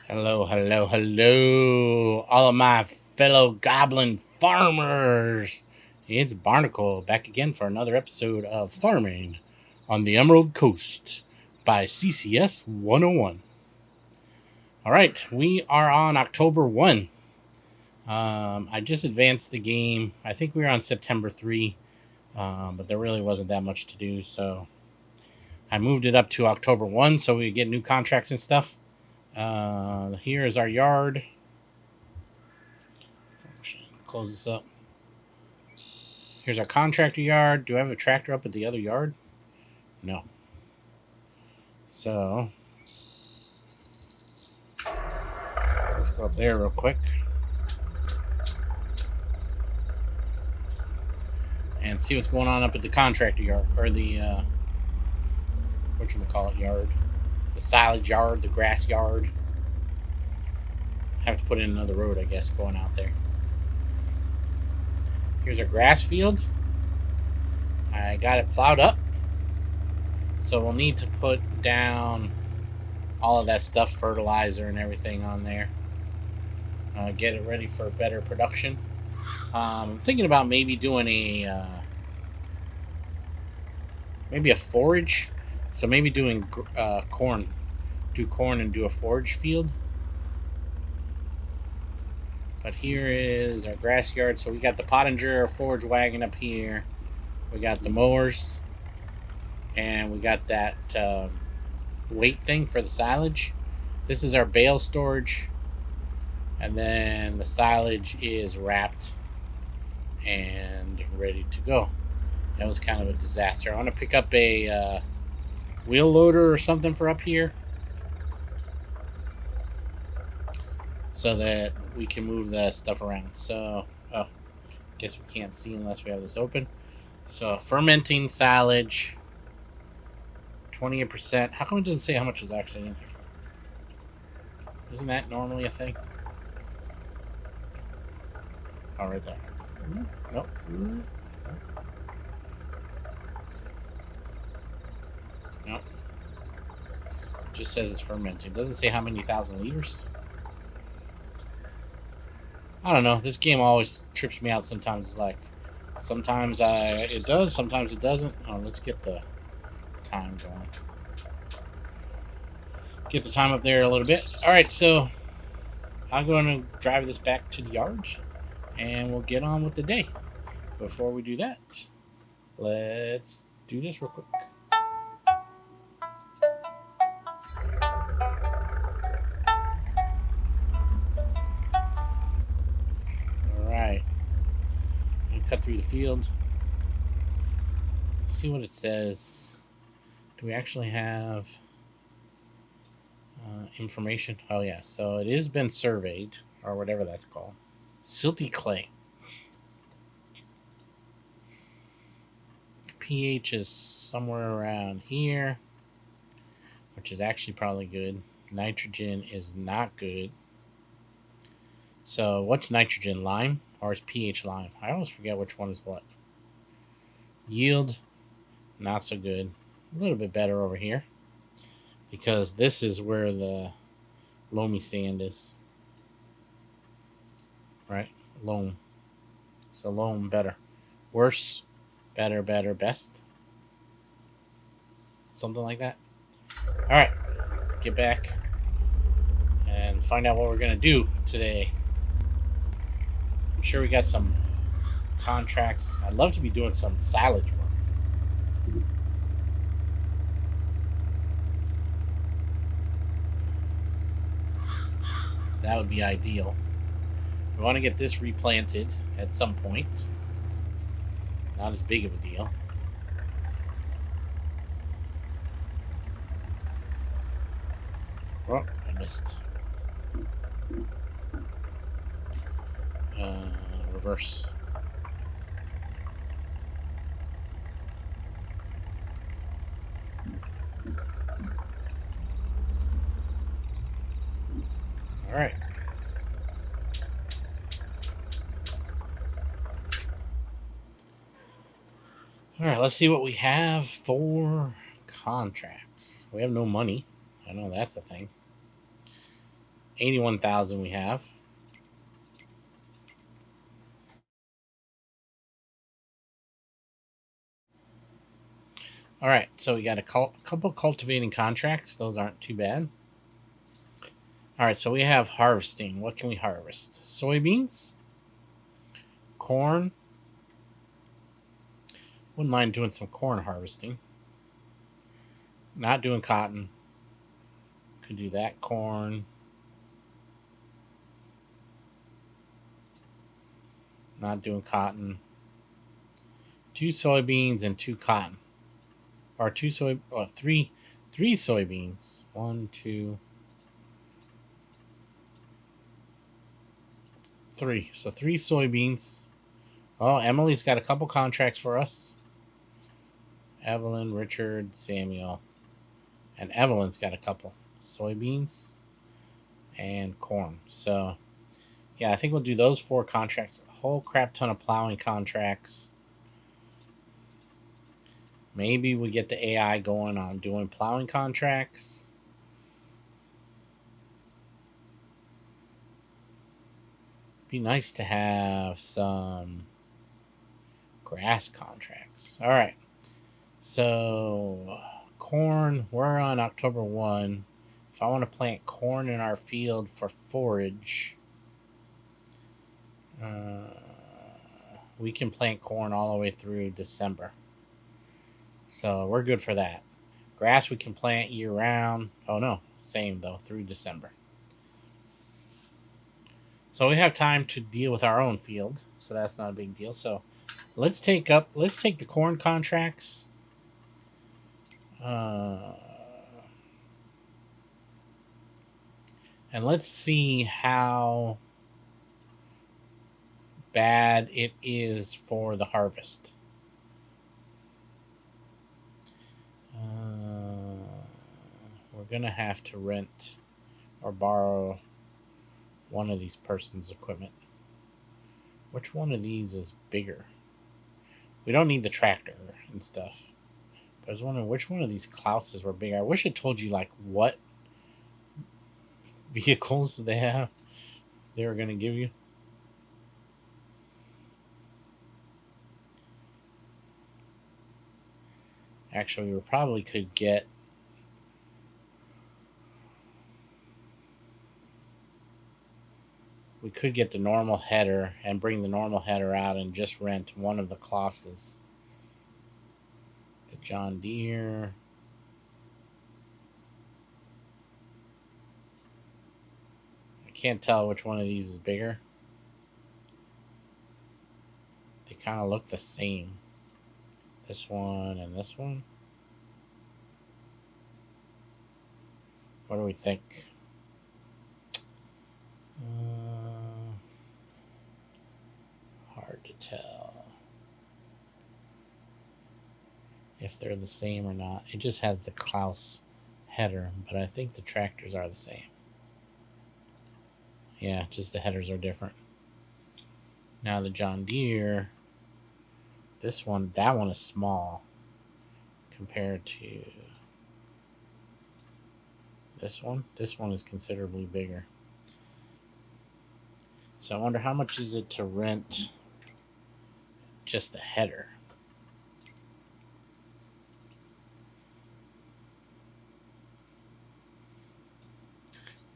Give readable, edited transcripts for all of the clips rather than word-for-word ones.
Hello, hello, hello, all of my fellow goblin farmers. It's Barnacle back again for another episode of Farming on the Emerald Coast by CCS 101. All right, we are on October 1. I just advanced the game. I think we were on September 3, but there really wasn't that much to do, so I moved it up to October 1 so we get new contracts and stuff. Here is our yard. Close this up. Here's our contractor yard. Do I have a tractor up at the other yard? No. So let's go up there real quick and see what's going on up at the contractor yard, or the whatchamacallit yard, the silage yard, the grass yard. Have to put in another road, I guess, going out there. Here's our grass field. I got it plowed up, so we'll need to put down all of that stuff, fertilizer and everything on there. Get it ready for better production. I'm thinking about maybe doing maybe a forage. So maybe doing corn. Do corn and do a forage field. But here is our grass yard. So we got the Pottinger forage wagon up here. We got the mowers. And we got that weight thing for the silage. This is our bale storage. And then the silage is wrapped and ready to go. That was kind of a disaster. I want to pick up a wheel loader or something for up here so that we can move the stuff around. So, guess we can't see unless we have this open. So, fermenting silage, 28%. How come it doesn't say how much is actually in there? Isn't that normally a thing? Oh, right there. Nope. Nope. It just says it's fermenting. It doesn't say how many thousand liters. I don't know. This game always trips me out sometimes. Like, sometimes it does, sometimes it doesn't. Oh, let's get the time going. Get the time up there a little bit. All right, so I'm going to drive this back to the yard, and we'll get on with the day. Before we do that, let's do this real quick. All right. I'm going to cut through the field. See what it says. Do we actually have information? Oh, yeah. So it has been surveyed, or whatever that's called. Silty clay. pH is somewhere around here, which is actually probably good. Nitrogen is not good. So what's nitrogen? Lime? Or is pH lime? I always forget which one is what. Yield, not so good. A little bit better over here, because this is where the loamy sand is. Right? Loam. So loam better. Worse, better, best. Something like that. Alright. Get back and find out what we're going to do today. I'm sure we got some contracts. I'd love to be doing some silage work. That would be ideal. We want to get this replanted at some point. Not as big of a deal. Oh, I missed. Reverse. All right. All right, let's see what we have for contracts. We have no money. I know that's a thing. 81,000 we have. All right, so we got a couple cultivating contracts. Those aren't too bad. All right, so we have harvesting. What can we harvest? Soybeans, corn. Wouldn't mind doing some corn harvesting. Not doing cotton. Could do that. Corn. Not doing cotton. 2 soybeans and 2 cotton. Or three soybeans. 1, 2, 3. So 3 soybeans. Oh, Emily's got a couple contracts for us. Evelyn, Richard, Samuel. And Evelyn's got a couple. Soybeans and corn. So, yeah, I think we'll do those 4 contracts. A whole crap ton of plowing contracts. Maybe we get the AI going on doing plowing contracts. Be nice to have some grass contracts. All right. So, corn, we're on October 1. If I want to plant corn in our field for forage, we can plant corn all the way through December. So, we're good for that. Grass we can plant year round. Oh, no. Same, though, through December. So we have time to deal with our own field, so that's not a big deal. So let's take the corn contracts. And let's see how bad it is for the harvest. We're gonna have to rent or borrow one of these person's equipment. Which one of these is bigger? We don't need the tractor and stuff. But I was wondering which one of these Klauses were bigger. I wish it told you like what vehicles they were going to give you. Actually, we probably could get the normal header and bring the normal header out and just rent one of the Klauses. The John Deere. I can't tell which one of these is bigger. They kind of look the same. This one and this one. What do we think? Hard to tell if they're the same or not. It just has the Klaus header, but I think the tractors are the same. Yeah, just the headers are different. Now the John Deere, that one is small compared to this one. This one is considerably bigger. So I wonder how much is it to rent just the header.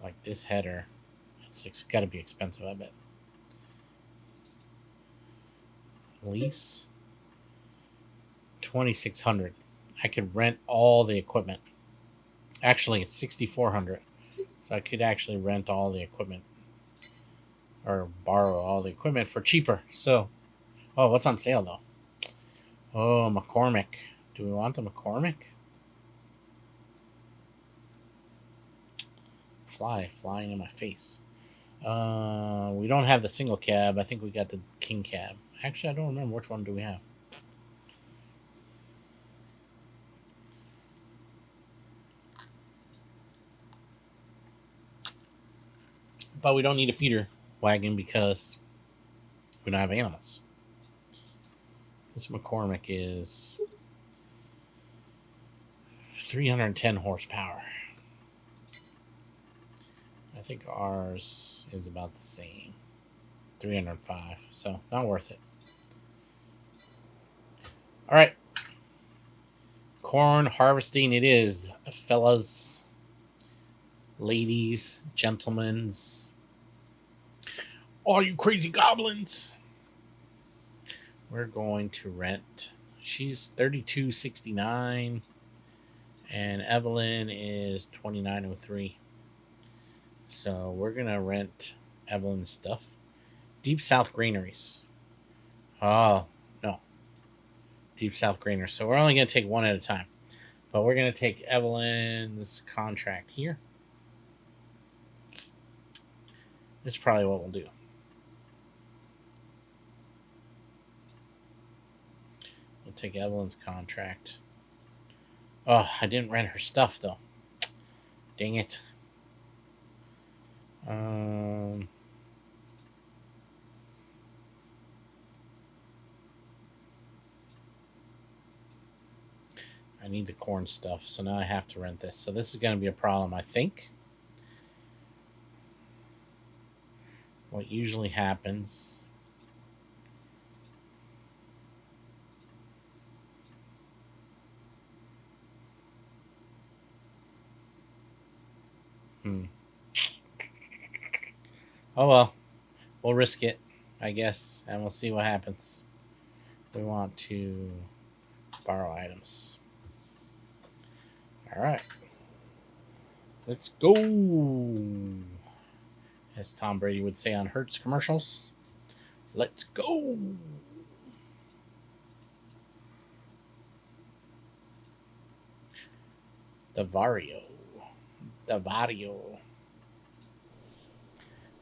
Like this header, it's got to be expensive, I bet. Lease $2,600. I could rent all the equipment. Actually, it's $6,400. So I could actually rent all the equipment or borrow all the equipment for cheaper. So, oh, what's on sale though? Oh, McCormick. Do we want the McCormick? Flying in my face. We don't have the single cab. I think we got the king cab. Actually, I don't remember which one do we have. But we don't need a feeder wagon because we don't have animals. This McCormick is 310 horsepower. I think ours is about the same. 305. So not worth it. All right. Corn harvesting it is, fellas, ladies, gentlemen, all you crazy goblins. We're going to rent. She's 32.69 and Evelyn is 29.03. So we're going to rent Evelyn's stuff. Deep South Greeneries. Oh, no. Deep South Greeneries. So we're only going to take one at a time. But we're going to take Evelyn's contract here. This is probably what we'll do. We'll take Evelyn's contract. Oh, I didn't rent her stuff, though. Dang it. I need the corn stuff, so now I have to rent this. So this is going to be a problem, I think. What usually happens... Oh well. We'll risk it, I guess, and we'll see what happens. We want to borrow items. Alright. Let's go! As Tom Brady would say on Hertz commercials. Let's go! The Vario.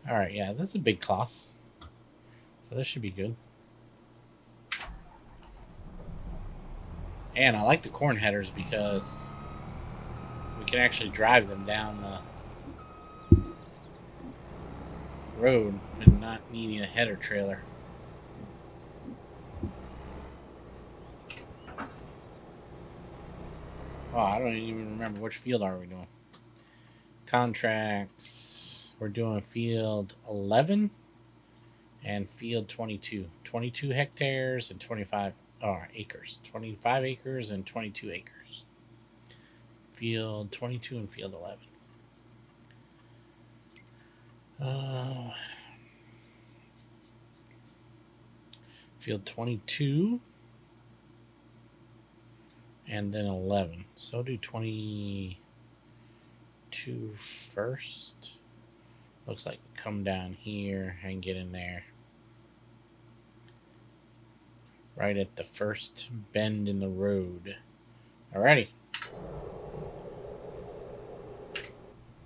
Alright, yeah, this is a big class. So this should be good. And I like the corn headers because we can actually drive them down the road and not needing a header trailer. Oh, I don't even remember which field are we doing. Contracts. We're doing field 11 and field 22. 22 hectares and 25 acres. 25 acres and 22 acres. Field 22 and field 11. Field 22 and then 11. So do 22 first. Looks like we come down here and get in there. Right at the first bend in the road. Alrighty.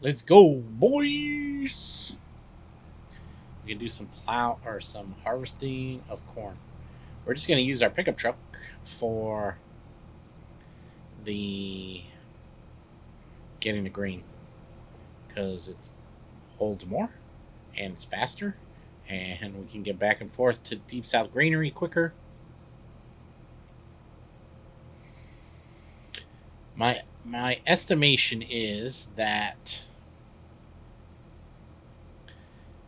Let's go, boys! We can do some plow or some harvesting of corn. We're just going to use our pickup truck for the getting the grain because it holds more and it's faster and we can get back and forth to Deep South Greenery quicker. My estimation is that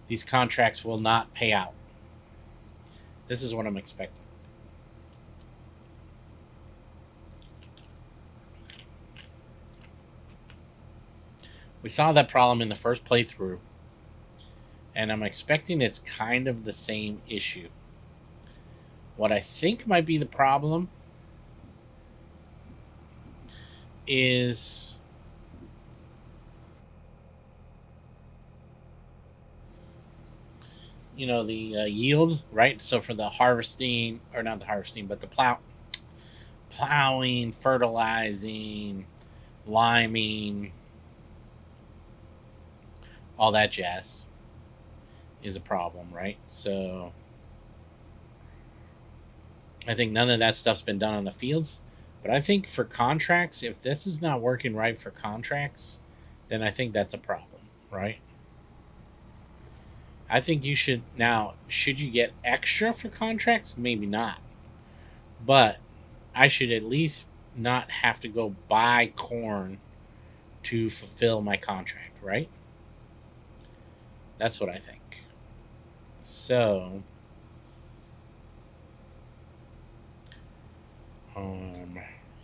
these contracts will not pay out. This is what I'm expecting. We saw that problem in the first playthrough, and I'm expecting it's kind of the same issue. What I think might be the problem is the yield, right? So for the harvesting, or not the harvesting, but the plowing, fertilizing, liming, all that jazz is a problem, right? So I think none of that stuff's been done on the fields. But I think for contracts, if this is not working right for contracts, then I think that's a problem, right? I think you should... Now, should you get extra for contracts? Maybe not. But I should at least not have to go buy corn to fulfill my contract, right? That's what I think. So,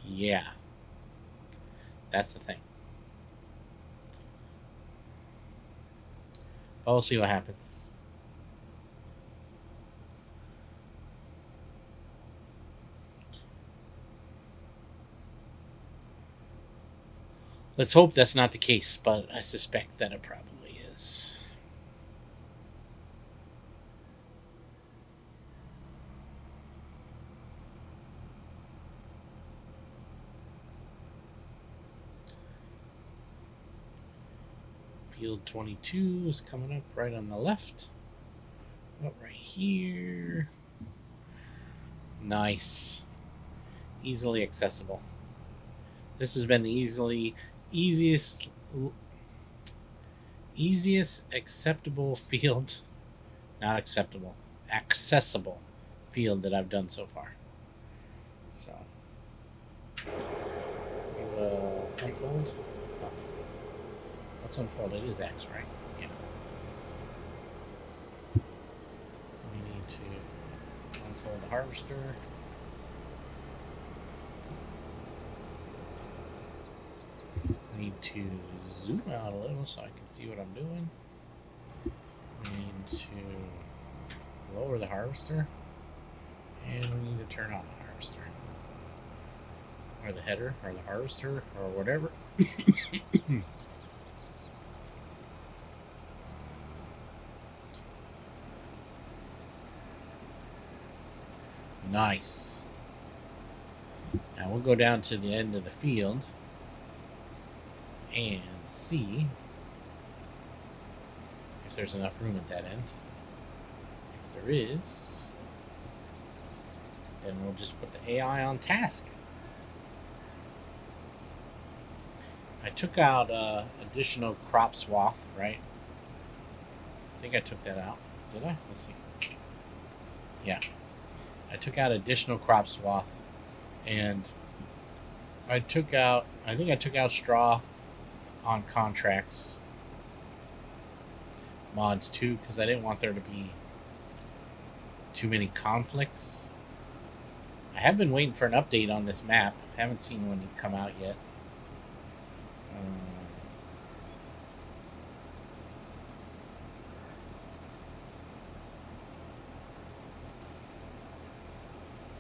yeah, that's the thing. But we'll see what happens. Let's hope that's not the case, but I suspect that it probably is. Field 22 is coming up right on the left. Oh, right here. Nice. Easily accessible. This has been the easiest acceptable field. Not acceptable. Accessible field that I've done so far. So we will unfold. Let's unfold. It is X, right? Yeah. We need to unfold the harvester. I need to zoom out a little so I can see what I'm doing. We need to lower the harvester. And we need to turn on the harvester. Or the header, or the harvester, or whatever. Nice. Now we'll go down to the end of the field and see if there's enough room at that end. If there is, then we'll just put the AI on task. I took out additional crop swath, right? I think I took that out. Did I? Let's see. Yeah. I took out additional crop swath, and I think I took out straw on contracts mods too, because I didn't want there to be too many conflicts. I have been waiting for an update on this map. Haven't seen one come out yet.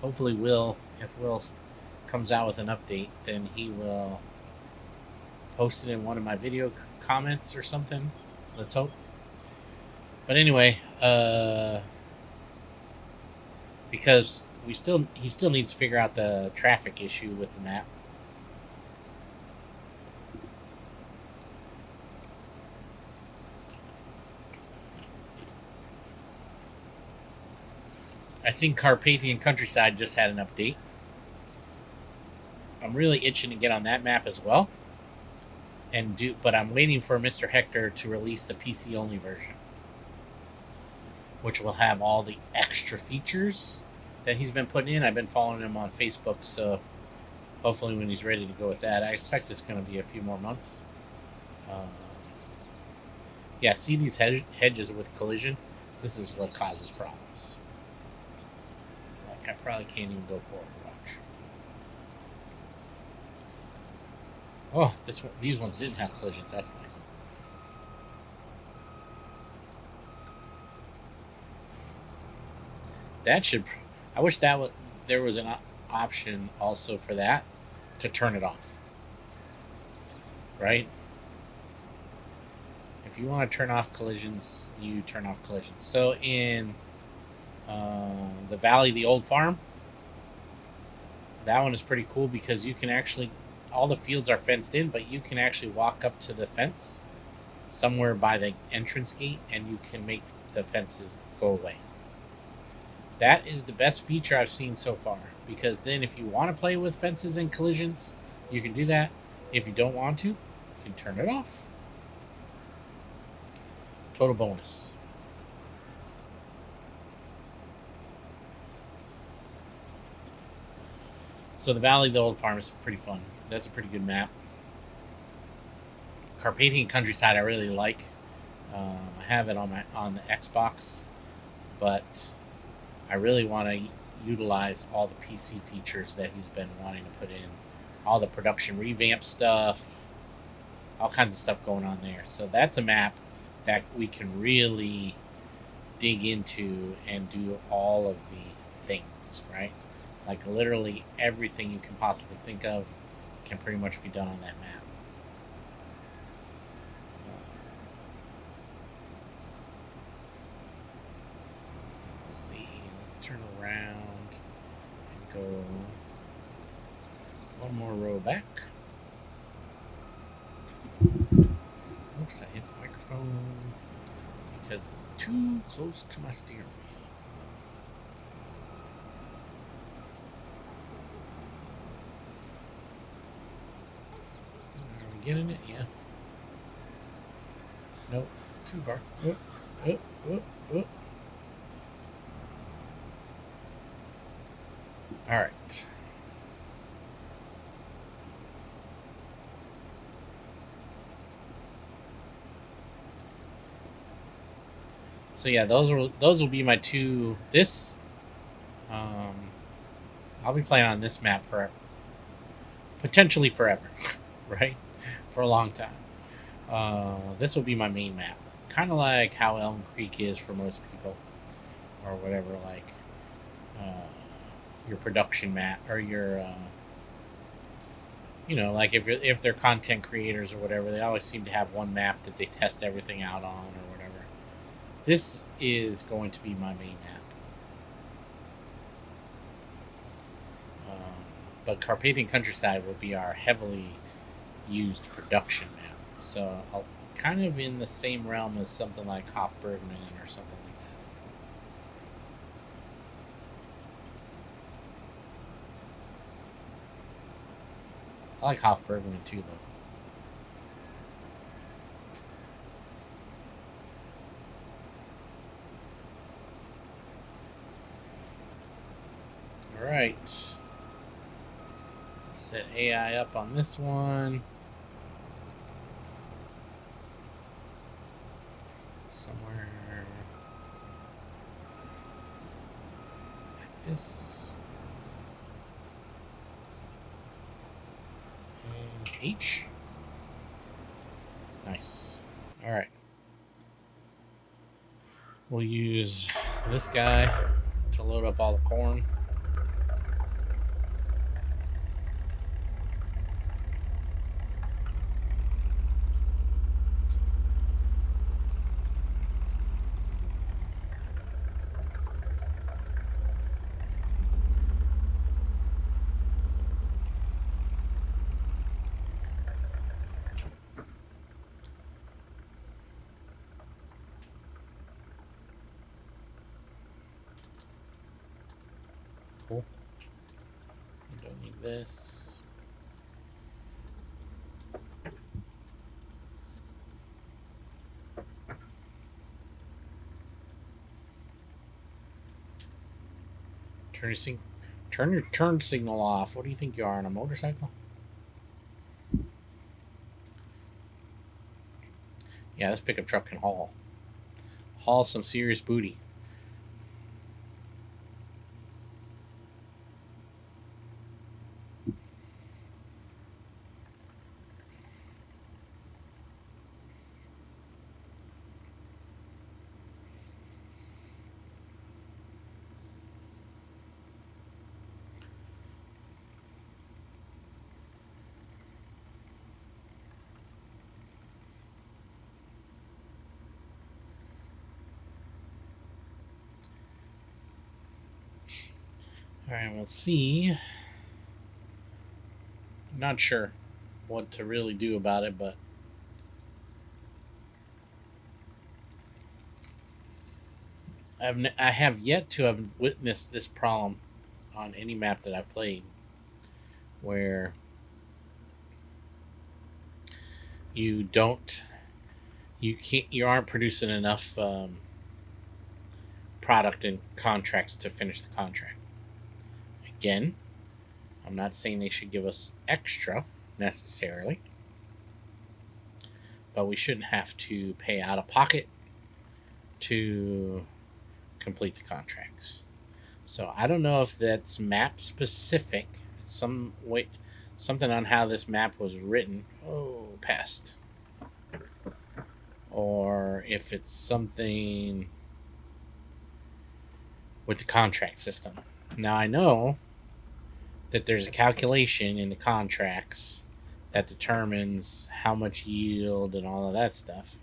Hopefully if Will comes out with an update, then he will post it in one of my video comments or something. Let's hope. But anyway, because he still needs to figure out the traffic issue with the map. I think Carpathian Countryside just had an update. I'm really itching to get on that map as well. But I'm waiting for Mr. Hector to release the PC only version, which will have all the extra features that he's been putting in. I've been following him on Facebook, so hopefully when he's ready to go with that, I expect it's going to be a few more months. Yeah, see these hedges with collision? This is what causes problems. Like, I probably can't even go forward. Watch. Oh, these ones didn't have collisions. That's nice. That should. I wish there was an option also for that to turn it off. Right? If you want to turn off collisions, you turn off collisions. So in the Valley of the Old Farm, that one is pretty cool because you can actually, all the fields are fenced in, but you can actually walk up to the fence somewhere by the entrance gate and you can make the fences go away. That is the best feature I've seen so far, because then if you want to play with fences and collisions, you can do that. If you don't want to, you can turn it off. Total bonus. So the Valley of the Old Farm is pretty fun. That's a pretty good map. Carpathian Countryside I really like. I have it on the Xbox, but I really want to utilize all the PC features that he's been wanting to put in, all the production revamp stuff, all kinds of stuff going on there. So that's a map that we can really dig into and do all of the things, right? Like literally everything you can possibly think of can pretty much be done on that map. Let's see. Let's turn around and go one more row back. Oops, I hit the microphone because it's too close to my steering wheel. Are we getting it? Yeah. Nope, too far. All right. So yeah, those will be my two. I'll be playing on this map for potentially forever, right? For a long time. This will be my main map, kind of like how Elm Creek is for most people, or whatever. Like your production map, or your like if they're content creators or whatever, they always seem to have one map that they test everything out on or whatever. This is going to be my main map. But Carpathian Countryside will be our heavily used production map. So I'll kind of in the same realm as something like Hofbergman or something like that. I like Hofbergman too, though. Alright. Set AI up on this one. Somewhere like this. And H. Nice. Alright. We'll use this guy to load up all the corn. Cool. I don't need this. Turn your turn signal off. What do you think you are, on a motorcycle? Yeah, this pickup truck can haul some serious booty. Alright, we'll see. I'm not sure what to really do about it, but I have yet to have witnessed this problem on any map that I've played, where you aren't producing enough product and contracts to finish the contract. Again, I'm not saying they should give us extra necessarily, but we shouldn't have to pay out of pocket to complete the contracts. So I don't know if that's map specific. It's some way, something on how this map was written. Oh, pest. Or if it's something with the contract system. Now I know that there's a calculation in the contracts that determines how much yield and all of that stuff.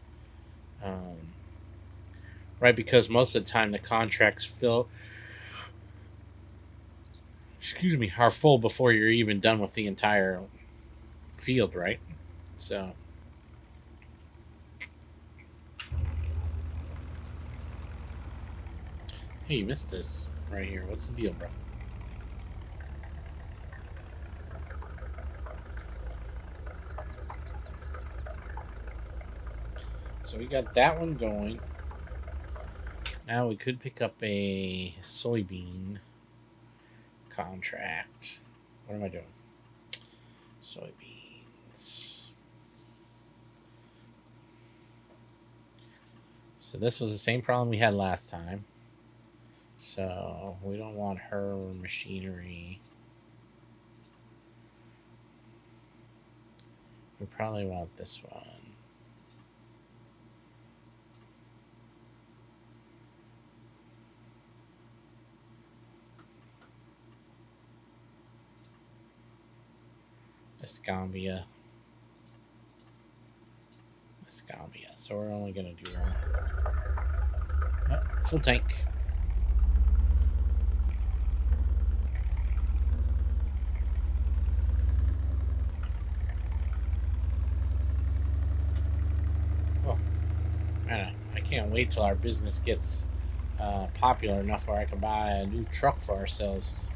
Right, because most of the time the contracts are full before you're even done with the entire field, right? So, hey, you missed this right here. What's the deal, bro? So we got that one going. Now we could pick up a soybean contract. What am I doing? Soybeans. So this was the same problem we had last time. So we don't want her machinery. We probably want this one. Escambia. So we're only going to do one. Oh, full tank. Oh, man, I can't wait till our business gets popular enough where I can buy a new truck for ourselves.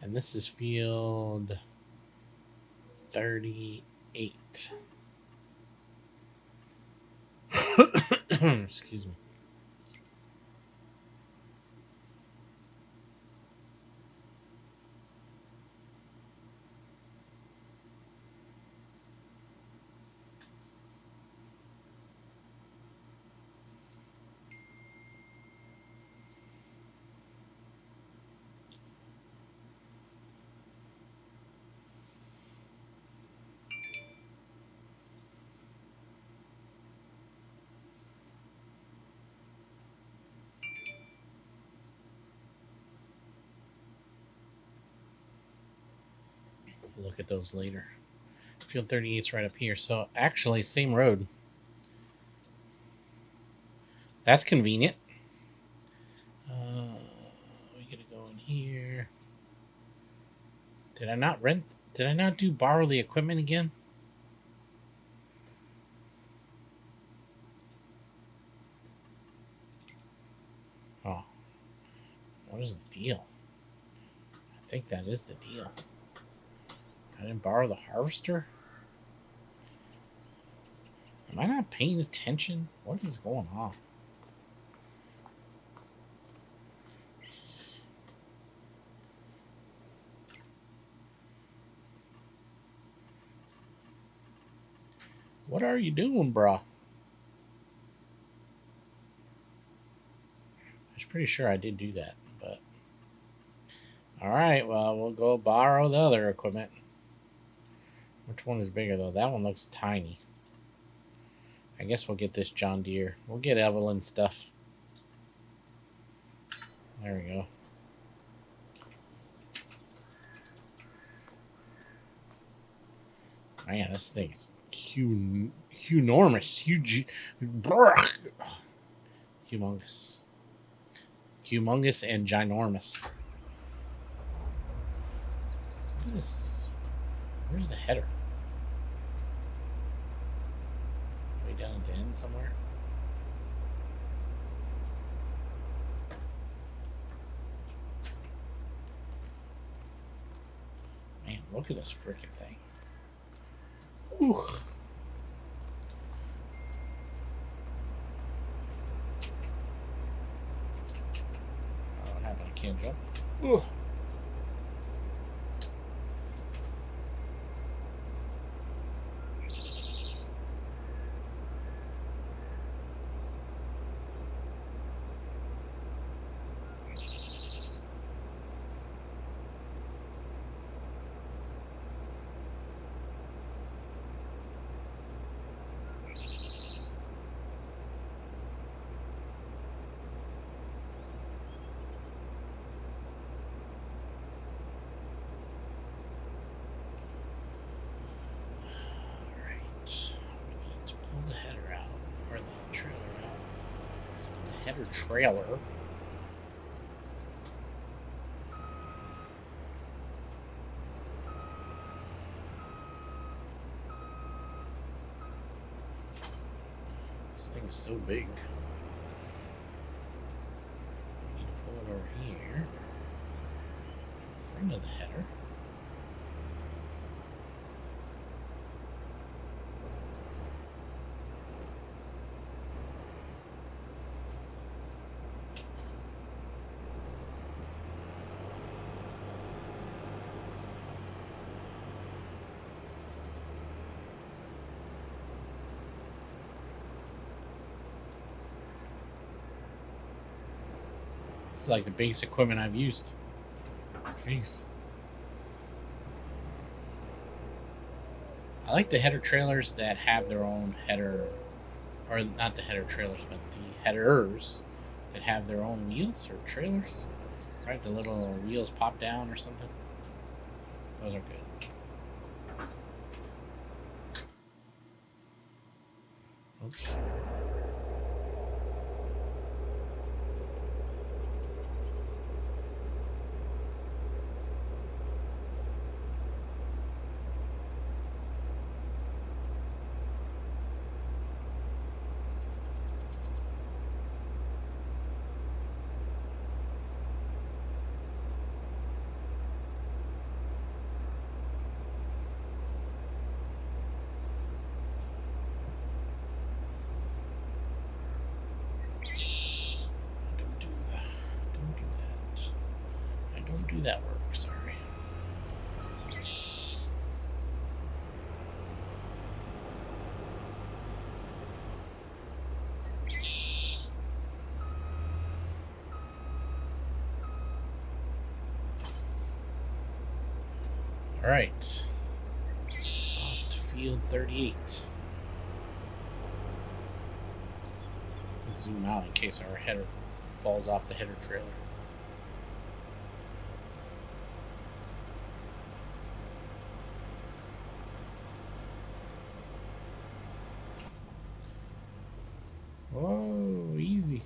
And this is field 38. Excuse me. Look at those later. Field 38 is right up here. So actually, same road. That's convenient. We gotta go in here. Did I not rent? Did I not do borrow the equipment again? Oh, what is the deal? I think that is the deal. I didn't borrow the harvester. Am I not paying attention? What is going on? What are you doing, brah? I was pretty sure I did do that, but... Alright, well, we'll go borrow the other equipment. Which one is bigger, though? That one looks tiny. I guess we'll get this John Deere. We'll get Evelyn stuff. There we go. Man, this thing is enormous. Humongous. Humongous and ginormous. Look at this. Where's the header? Way down at the end somewhere? Look at this freaking thing. Ooh. What happened? I can't jump. Ooh. The header out, or the trailer out. The header trailer. This thing is so big. I need to pull it over here in front of the header. It's like the biggest equipment I've used. Jeez. I like the header trailers that have their own header, or not the header trailers, but the headers that have their own wheels or trailers. Right, the little wheels pop down or something. Those are good. Oops. Don't do that work, sorry. All right. Off to field 38. Let's zoom out in case our header falls off the header trailer. Whoa, easy.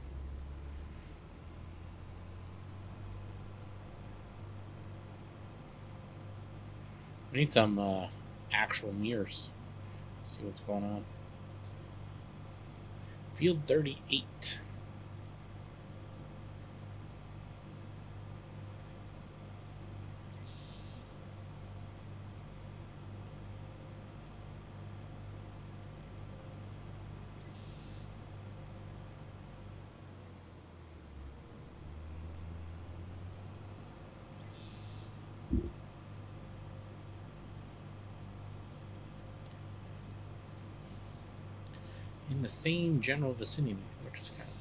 We need some actual mirrors. Let's see what's going on. Field 38. In the same general vicinity, which is kind of cool.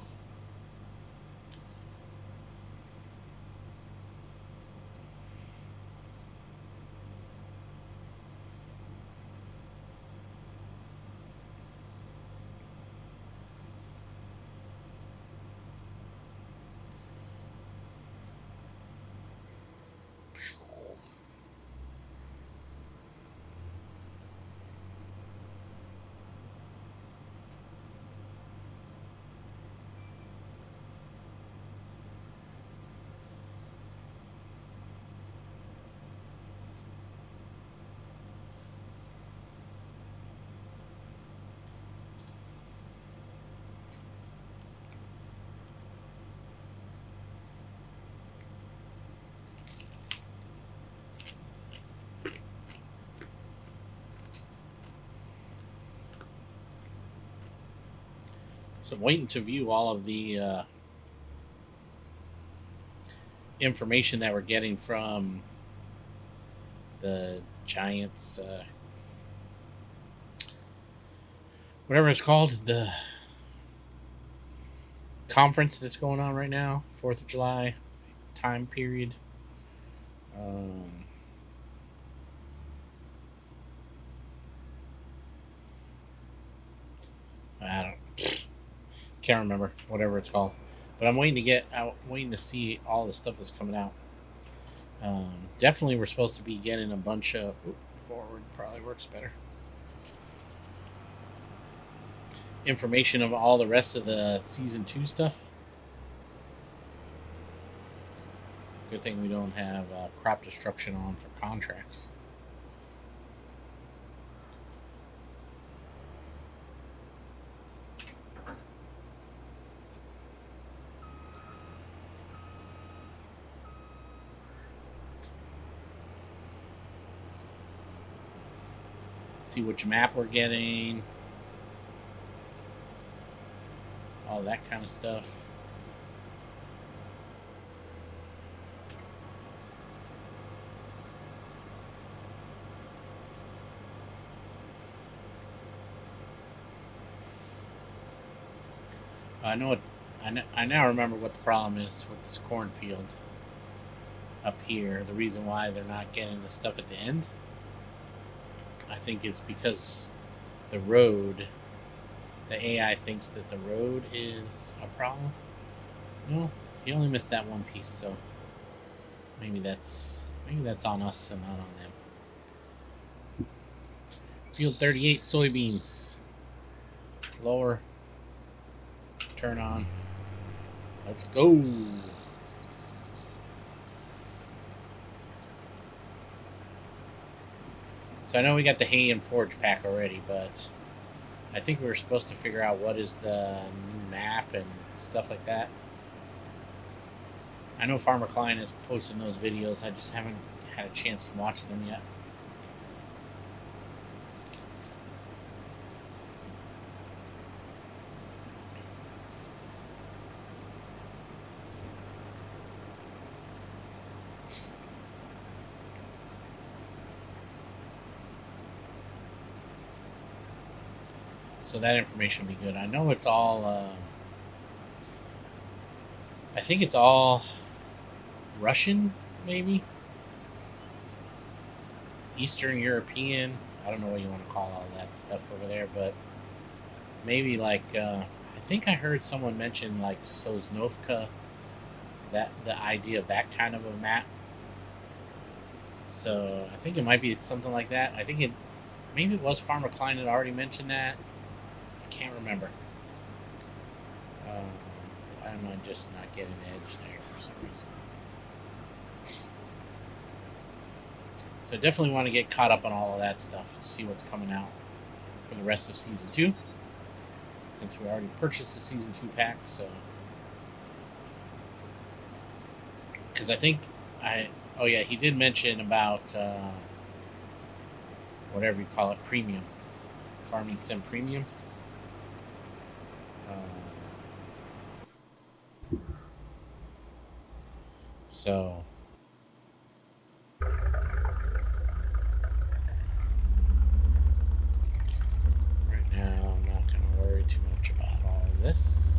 So I'm waiting to view all of the information that we're getting from the Giants, whatever it's called, the conference that's going on right now, 4th of July time period. I can't remember whatever it's called, but I'm waiting to see all the stuff that's coming out. Definitely, we're supposed to be getting a bunch of forward. Probably works better. Information of all the rest of the season 2 stuff. Good thing we don't have crop destruction on for contracts. See which map we're getting. All that kind of stuff. I know what. I now remember what the problem is with this cornfield up here. The reason why they're not getting the stuff at the end, I think, is because the road. The AI thinks that the road is a problem. No, he only missed that one piece, so maybe that's on us and not on them. Field 38 soybeans. Lower. Turn on. Let's go. So I know we got the hay and forage pack already, but I think we were supposed to figure out what is the new map and stuff like that. I know Farmer Klein is posting those videos. I just haven't had a chance to watch them yet. So that information will be good. I know it's all. I think it's all Russian, maybe Eastern European. I don't know what you want to call all that stuff over there, but maybe like I think I heard someone mention like Sosnovka, that the idea of that kind of a map. So I think it might be something like that. I think maybe it was Farmer Klein that already mentioned that. I can't remember. Why am I just not getting edge there for some reason? So I definitely want to get caught up on all of that stuff, see what's coming out for the rest of Season 2, since we already purchased the Season 2 pack, so... Because I think oh yeah, he did mention about whatever you call it, premium. Farming Sim Premium. So... Right now, I'm not going to worry too much about all of this.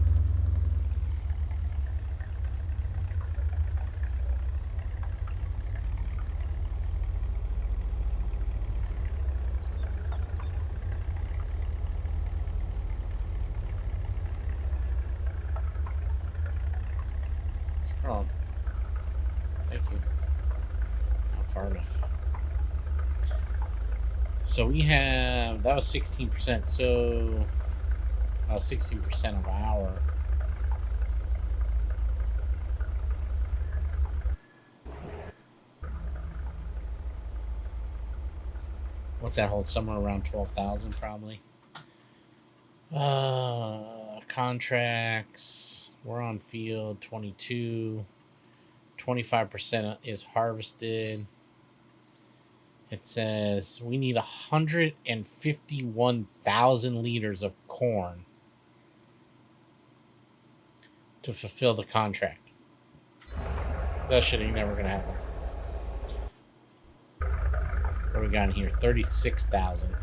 Oh, thank you. Not far enough. So we have, that was 16%, so 16% of our. What's that hold? Somewhere around 12,000 probably. Contracts, we're on field 22. 25% is harvested. It says we need 151,000 liters of corn to fulfill the contract. That shit ain't never gonna happen. What do we got in here? 36,000.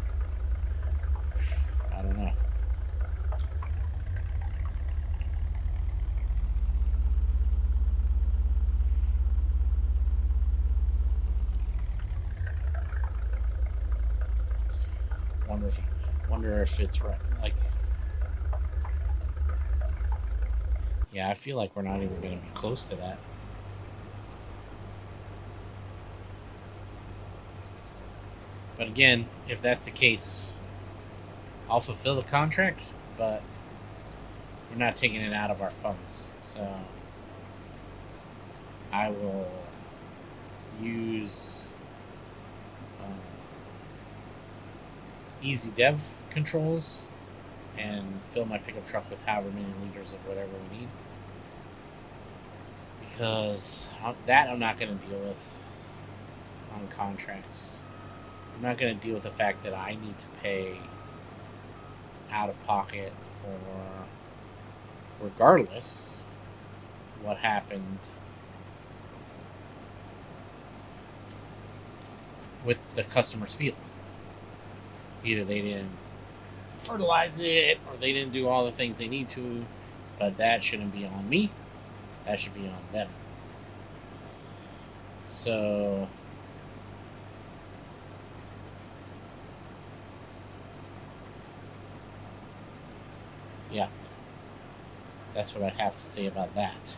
I don't know. Wonder if it's right. Like, yeah, I feel like we're not even going to be close to that. But again, if that's the case, I'll fulfill the contract, but we're not taking it out of our funds. So I will use easy dev controls and fill my pickup truck with however many liters of whatever we need. Because that I'm not going to deal with on contracts. I'm not going to deal with the fact that I need to pay out of pocket for, regardless what happened with the customer's field. Either they didn't fertilize it or they didn't do all the things they need to, but that shouldn't be on me. That should be on them. So yeah, that's what I have to say about that.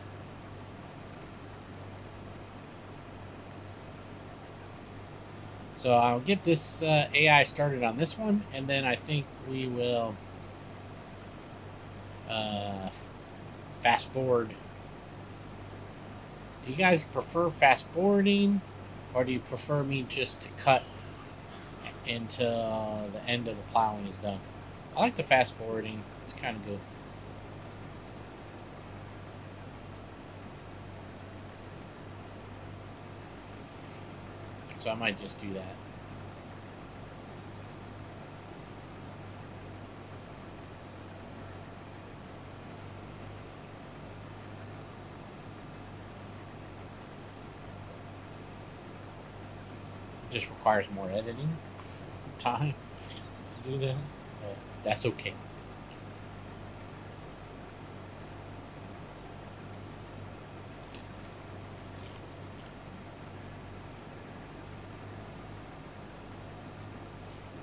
So I'll get this AI started on this one, and then I think we will fast forward. Do you guys prefer fast forwarding, or do you prefer me just to cut until the end of the plowing is done? I like the fast forwarding. It's kind of good. So I might just do that. It just requires more editing time to do that. But that's okay.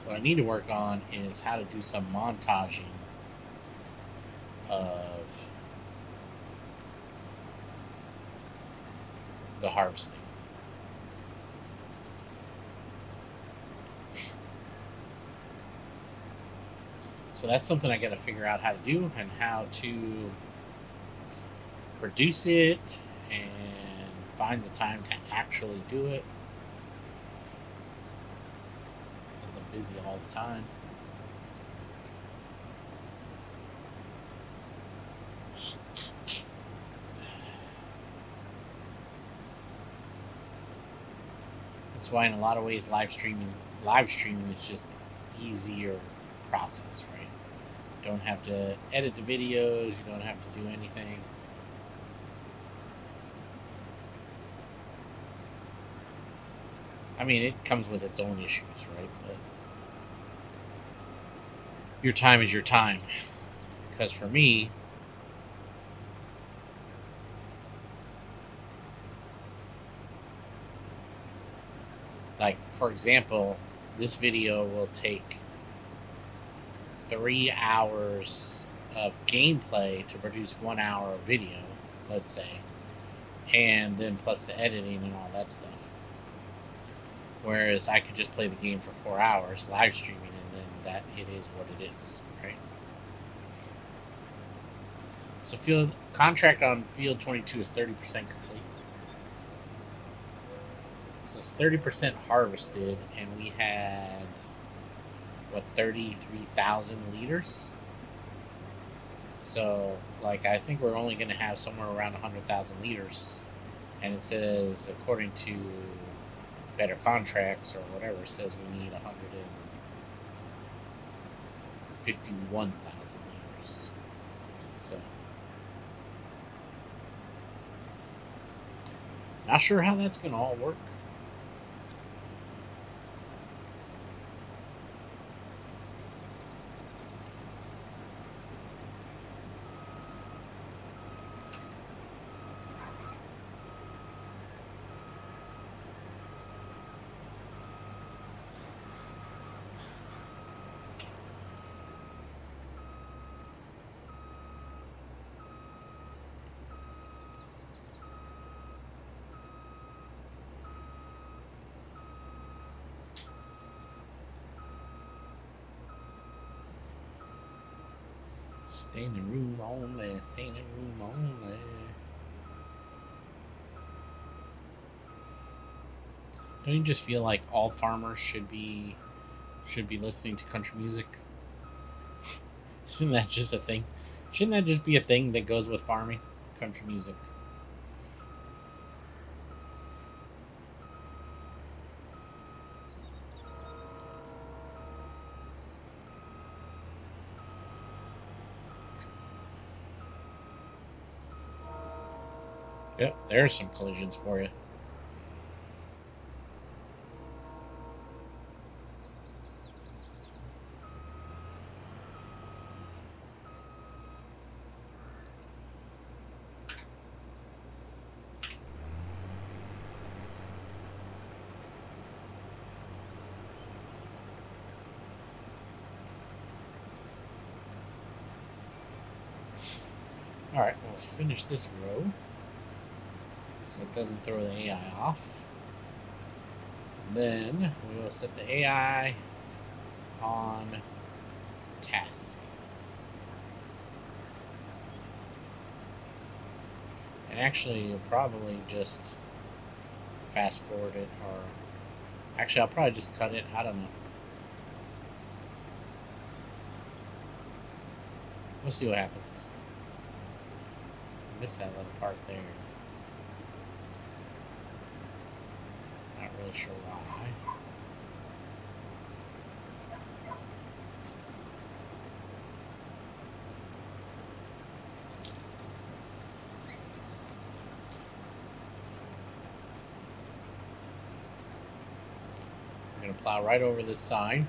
What I need to work on is how to do some montaging of the harvesting. So that's something I got to figure out how to do and how to produce it and find the time to actually do it. I'm busy all the time. That's why in a lot of ways live streaming is just easier process, right? You don't have to edit the videos, you don't have to do anything. I mean, it comes with its own issues, right? But your time is your time. Because for me, like, for example, this video will take 3 hours of gameplay to produce 1 hour of video, let's say, and then plus the editing and all that stuff. Whereas I could just play the game for 4 hours, live streaming, and then that it is what it is, right? So contract on field 22 is 30% complete. So it's 30% harvested, and we had, what, 33,000 liters? So, like, I think we're only going to have somewhere around 100,000 liters. And it says, according to better contracts or whatever, it says we need 151,000 liters. So, Not sure how that's going to all work. Standing room only, standing room only. Don't you just feel like all farmers should be listening to country music? Isn't that just a thing? Shouldn't that just be a thing that goes with farming? Country music. Yep, there's some collisions for you. Alright, we'll finish this row so it doesn't throw the AI off. Then we will set the AI on task. And actually, you'll probably just fast forward it, or actually, I'll probably just cut it. I don't know. We'll see what happens. I missed that little part there. Not really sure why. I'm going to plow right over this sign.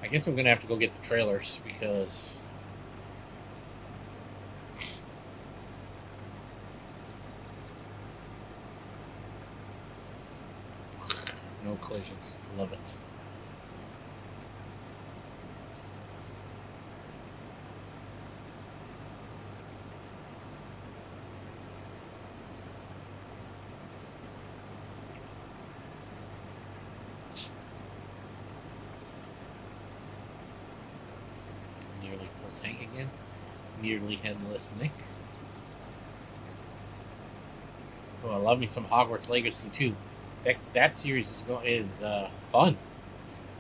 I guess I'm going to have to go get the trailers because no collisions. Love it. Nearly full tank again. Nearly headless Nick. Oh, I love me some Hogwarts Legacy too. That series is fun.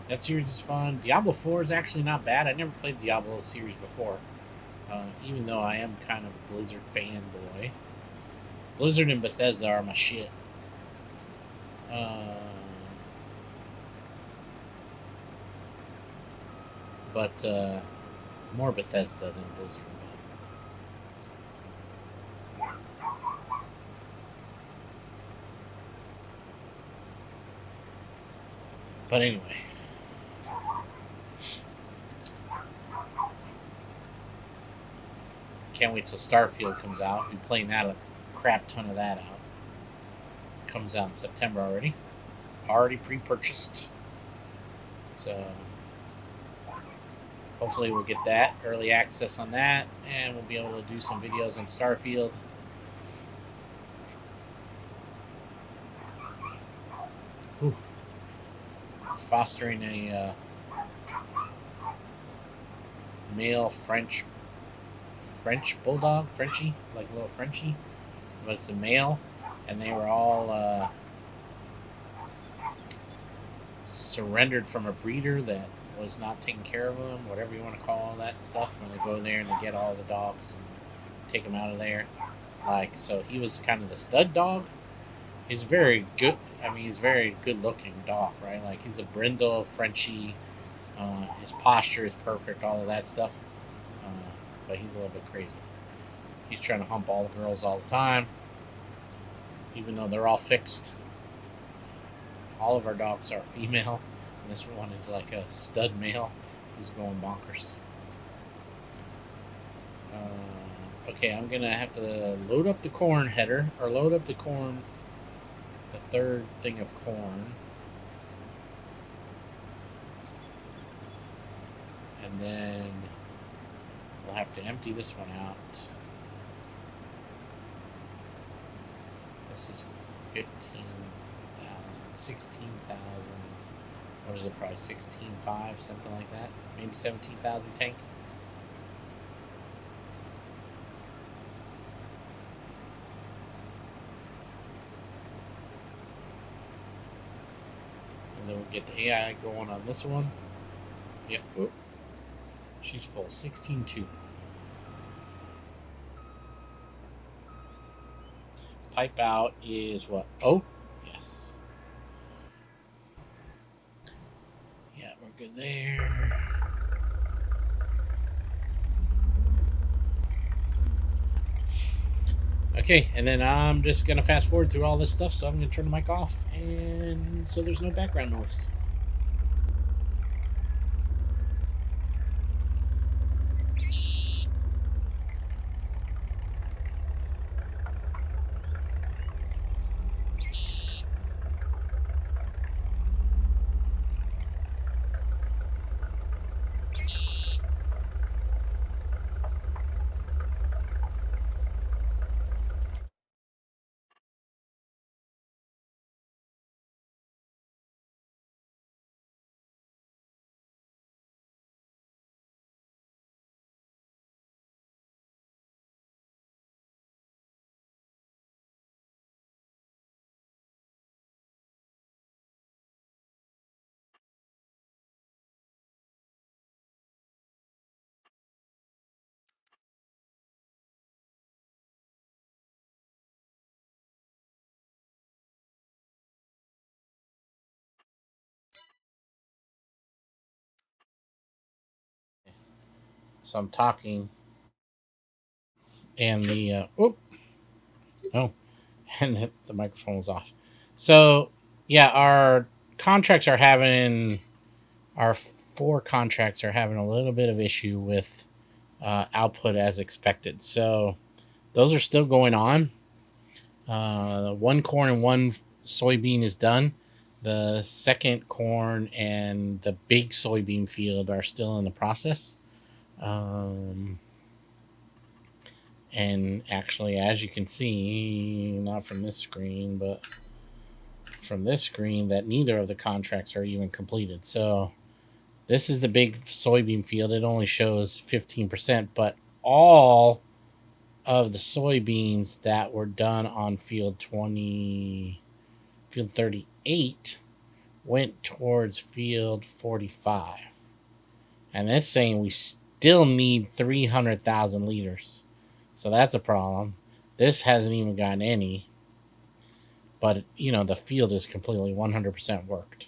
That series is fun. Diablo 4 is actually not bad. I never played the Diablo series before, even though I am kind of a Blizzard fanboy. Blizzard and Bethesda are my shit. But more Bethesda than Blizzard. But anyway. Can't wait till Starfield comes out. Been playing that a crap ton of that out. Comes out in September already. Already pre-purchased. So hopefully we'll get that early access on that, and we'll be able to do some videos on Starfield. Oof. Fostering a male French bulldog, Frenchie, like a little Frenchie, but it's a male, and they were all surrendered from a breeder that was not taking care of them, whatever you want to call all that stuff, when they go there and they get all the dogs and take them out of there. Like, so he was kind of the stud dog. He's very good. I mean, he's a very good-looking dog, right? Like, he's a brindle, Frenchie. His posture is perfect, all of that stuff. But he's a little bit crazy. He's trying to hump all the girls all the time, even though they're all fixed. All of our dogs are female. And this one is like a stud male. He's going bonkers. Okay, I'm gonna have to load up the corn header, or load up the corn, the third thing of corn. And then we'll have to empty this one out. This is 15,000, 16,000. What is it, probably 16.5, something like that. Maybe 17,000 tank. And then we'll get the AI going on this one. Yep. Oop. She's full. 16.2. Pipe out is what? Oh, yes. Yeah, we're good there. Okay, and then I'm just going to fast forward through all this stuff, so I'm going to turn the mic off, and so there's no background noise. So I'm talking, and the and the microphone was off. So yeah, our contracts are having our 4 contracts are having a little bit of issue with output as expected. So those are still going on. 1 corn and 1 soybean is done. The second corn and the big soybean field are still in the process. And actually, as you can see, not from this screen, but from this screen, that neither of the contracts are even completed. So this is the big soybean field. It only shows 15%, but all of the soybeans that were done on field 38 went towards field 45. And that's saying we still need 300,000 liters. So that's a problem. This hasn't even gotten any. But, you know, the field is completely 100% worked.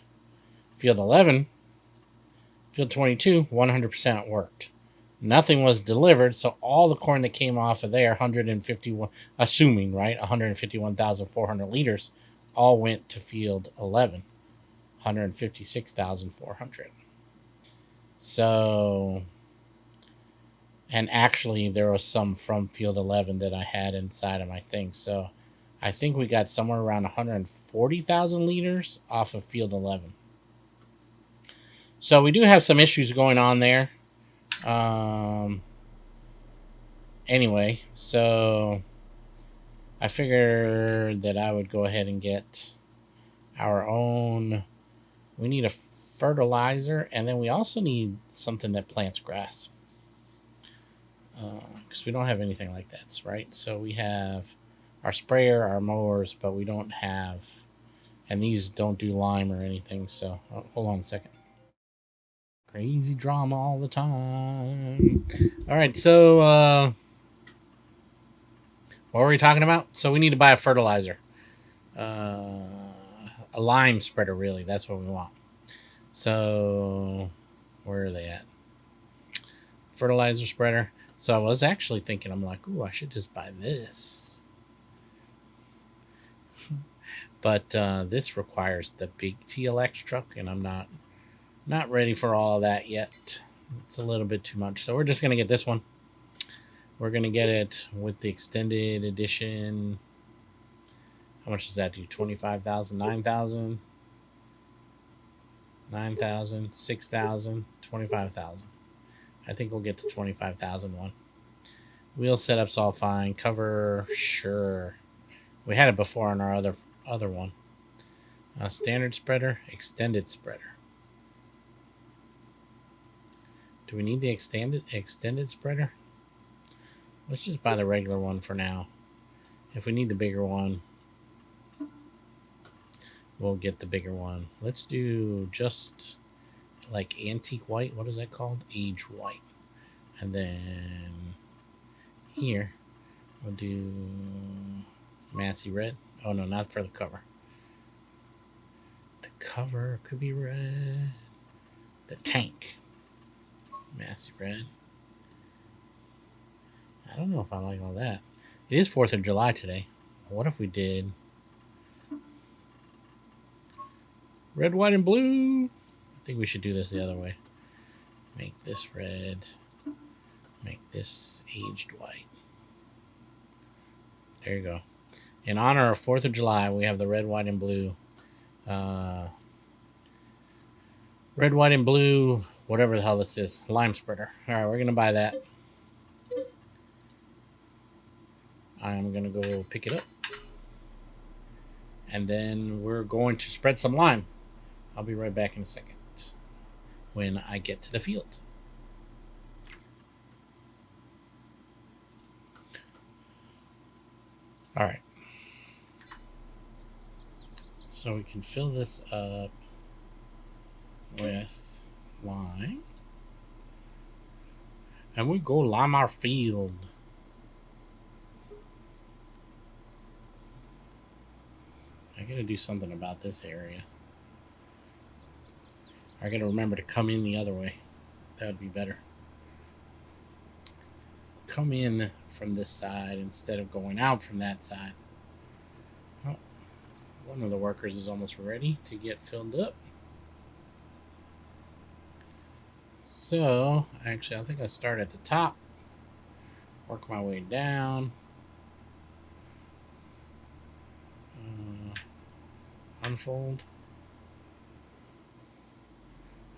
Field 11, field 22, 100% worked. Nothing was delivered, so all the corn that came off of there, 151, assuming, right, 151,400 liters, all went to field 11, 156,400. So, and actually there was some from field 11 that I had inside of my thing. So I think we got somewhere around 140,000 liters off of field 11. So we do have some issues going on there. Anyway, so I figured that I would go ahead and get our own. We need a fertilizer, and then we also need something that plants grass. Because we don't have anything like that, right? So we have our sprayer, our mowers, but we don't have, and these don't do lime or anything. So hold on a second. Crazy drama all the time. All right, so what were we talking about? So we need to buy a fertilizer, a lime spreader. Really, that's what we want. So where are they at? Fertilizer spreader. So I was actually thinking, I'm like, ooh, I should just buy this. But this requires the big TLX truck, and I'm not ready for all of that yet. It's a little bit too much. So we're just going to get this one. We're going to get it with the extended edition. How much does that do? 25,000, 9,000, 9,000, 6,000, 25,000. I think we'll get the 25,000 one. Wheel setup's all fine. Cover, sure. We had it before on our other one. Standard spreader, extended spreader. Do we need the extended spreader? Let's just buy the regular one for now. If we need the bigger one, we'll get the bigger one. Let's do just like antique white. What is that called? Age white. And then here, we'll do Massey red. Oh, no, not for the cover. The cover could be red. The tank. Massey red. I don't know if I like all that. It is 4th of July today. What if we did red, white, and blue? I think we should do this the other way. Make this red. Make this aged white. There you go. In honor of 4th of July, we have the red, white, and blue. Red, white, and blue, whatever the hell this is. Lime spreader. All right, we're going to buy that. I'm going to go pick it up. And then we're going to spread some lime. I'll be right back in a second when I get to the field. All right. So we can fill this up with lime. And we go lime our field. I gotta do something about this area. I gotta remember to come in the other way. That would be better. Come in from this side instead of going out from that side. Oh, one of the workers is almost ready to get filled up. So, actually, I think I start at the top, work my way down. Unfold.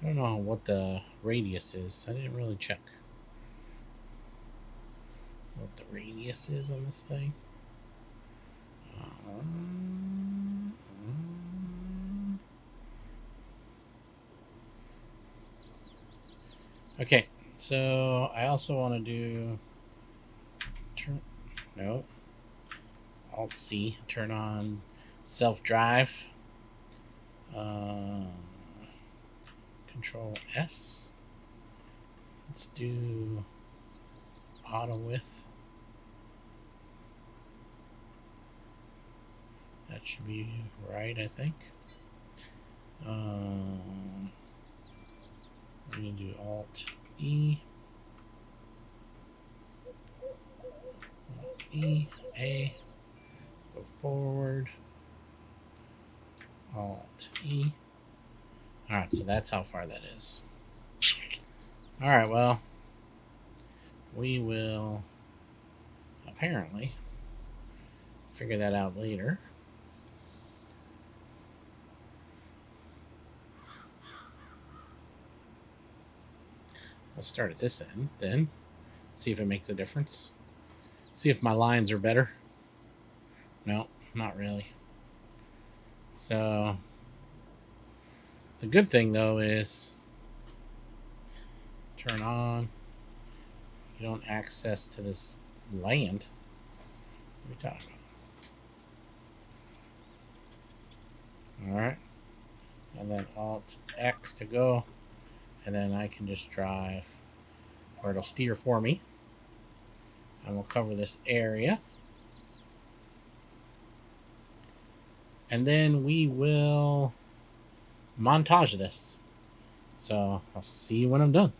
I don't know what the radius is. I didn't really check what the radius is on this thing. Okay, so I also want to do Alt C, turn on self-drive. Control S. Let's do auto width. That should be right, I think. I'm going to do Alt E. Alt E, A. Go forward. Alt E. Alright, so that's how far that is. Alright, well, we will apparently figure that out later. I'll start at this end, then see if it makes a difference. See if my lines are better. No, not really. So the good thing though is turn on. You don't access to this land. What are we talking about? Alright. And then Alt X to go. And then I can just drive, or it'll steer for me. And we'll cover this area. And then we will montage this. So I'll see you when I'm done.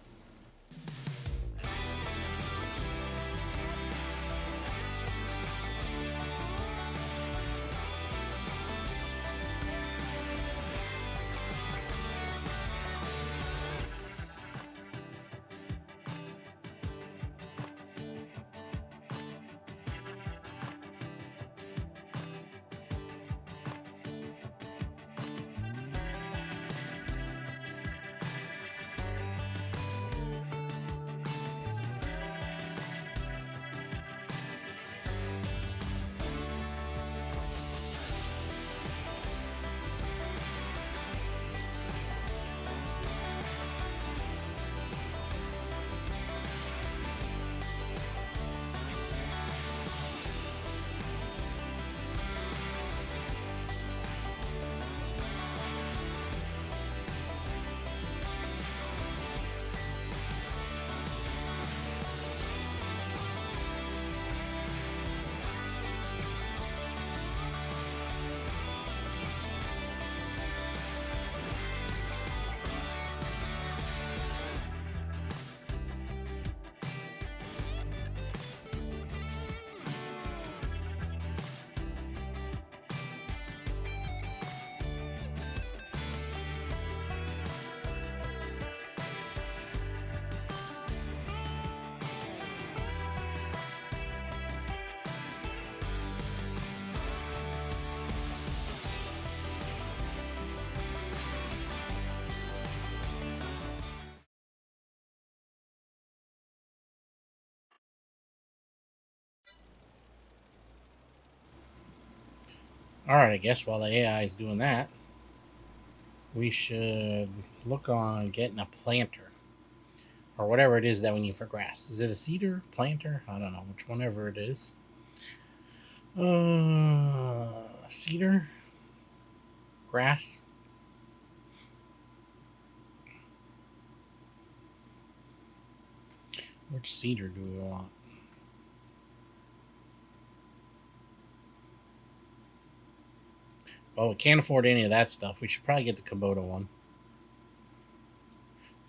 Alright, I guess while the AI is doing that, we should look on getting a planter. Or whatever it is that we need for grass. Is it a cedar? Planter? I don't know. Which whenever it is. Cedar? Grass? Which cedar do we want? Well, we can't afford any of that stuff. We should probably get the Kubota one.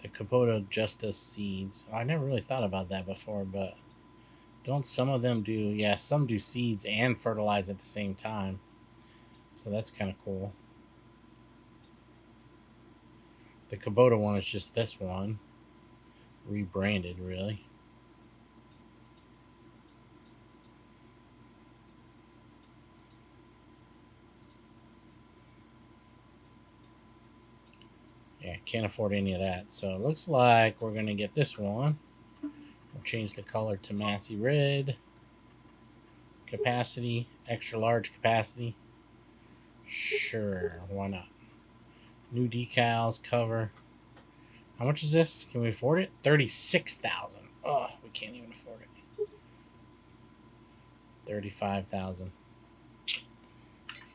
The Kubota just does seeds. I never really thought about that before, but don't some of them do? Yeah, some do seeds and fertilize at the same time. So that's kind of cool. The Kubota one is just this one. Rebranded, really. Yeah, can't afford any of that. So it looks like we're going to get this one. We'll change the color to Massey Red. Capacity, extra large capacity. Sure, why not? New decals, cover. How much is this? Can we afford it? 36,000. Oh, we can't even afford it. 35,000.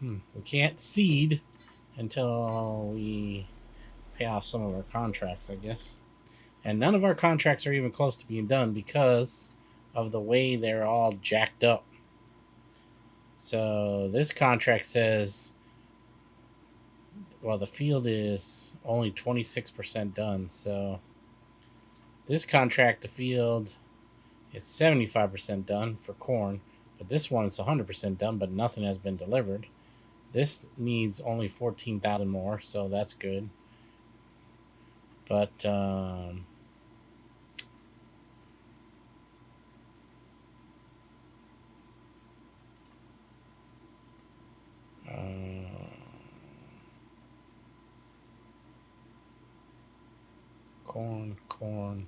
We can't seed until we pay off some of our contracts, I guess. And none of our contracts are even close to being done because of the way they're all jacked up. So this contract says, well, the field is only 26% done. So this contract, the field is 75% done for corn. But this one is 100% done, but nothing has been delivered. This needs only 14,000 more, so that's good. But corn.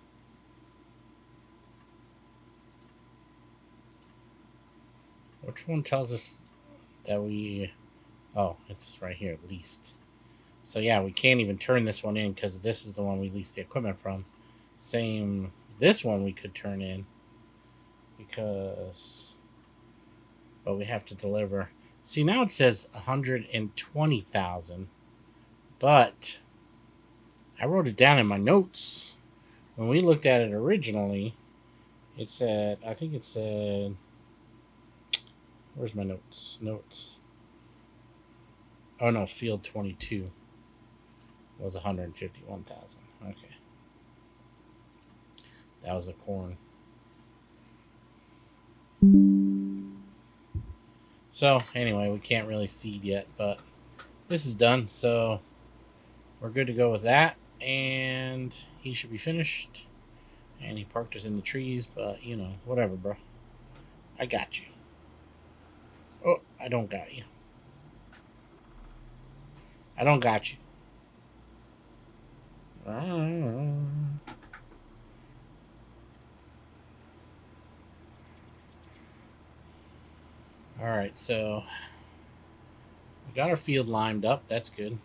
Which one tells us that we... Oh, it's right here, leased. So yeah, we can't even turn this one in because this is the one we leased the equipment from. Same, this one we could turn in because... But we have to deliver. See, now it says 120,000. But I wrote it down in my notes. When we looked at it originally, it said, I think it said... Where's my notes? Oh no, field 22 was 151,000. Okay. That was the corn. So anyway, we can't really seed yet, but this is done, so we're good to go with that. And he should be finished. And he parked us in the trees, but you know, whatever, bro. I got you. Oh, I don't got you. I don't got you. Alright, so we got our field lined up. That's good.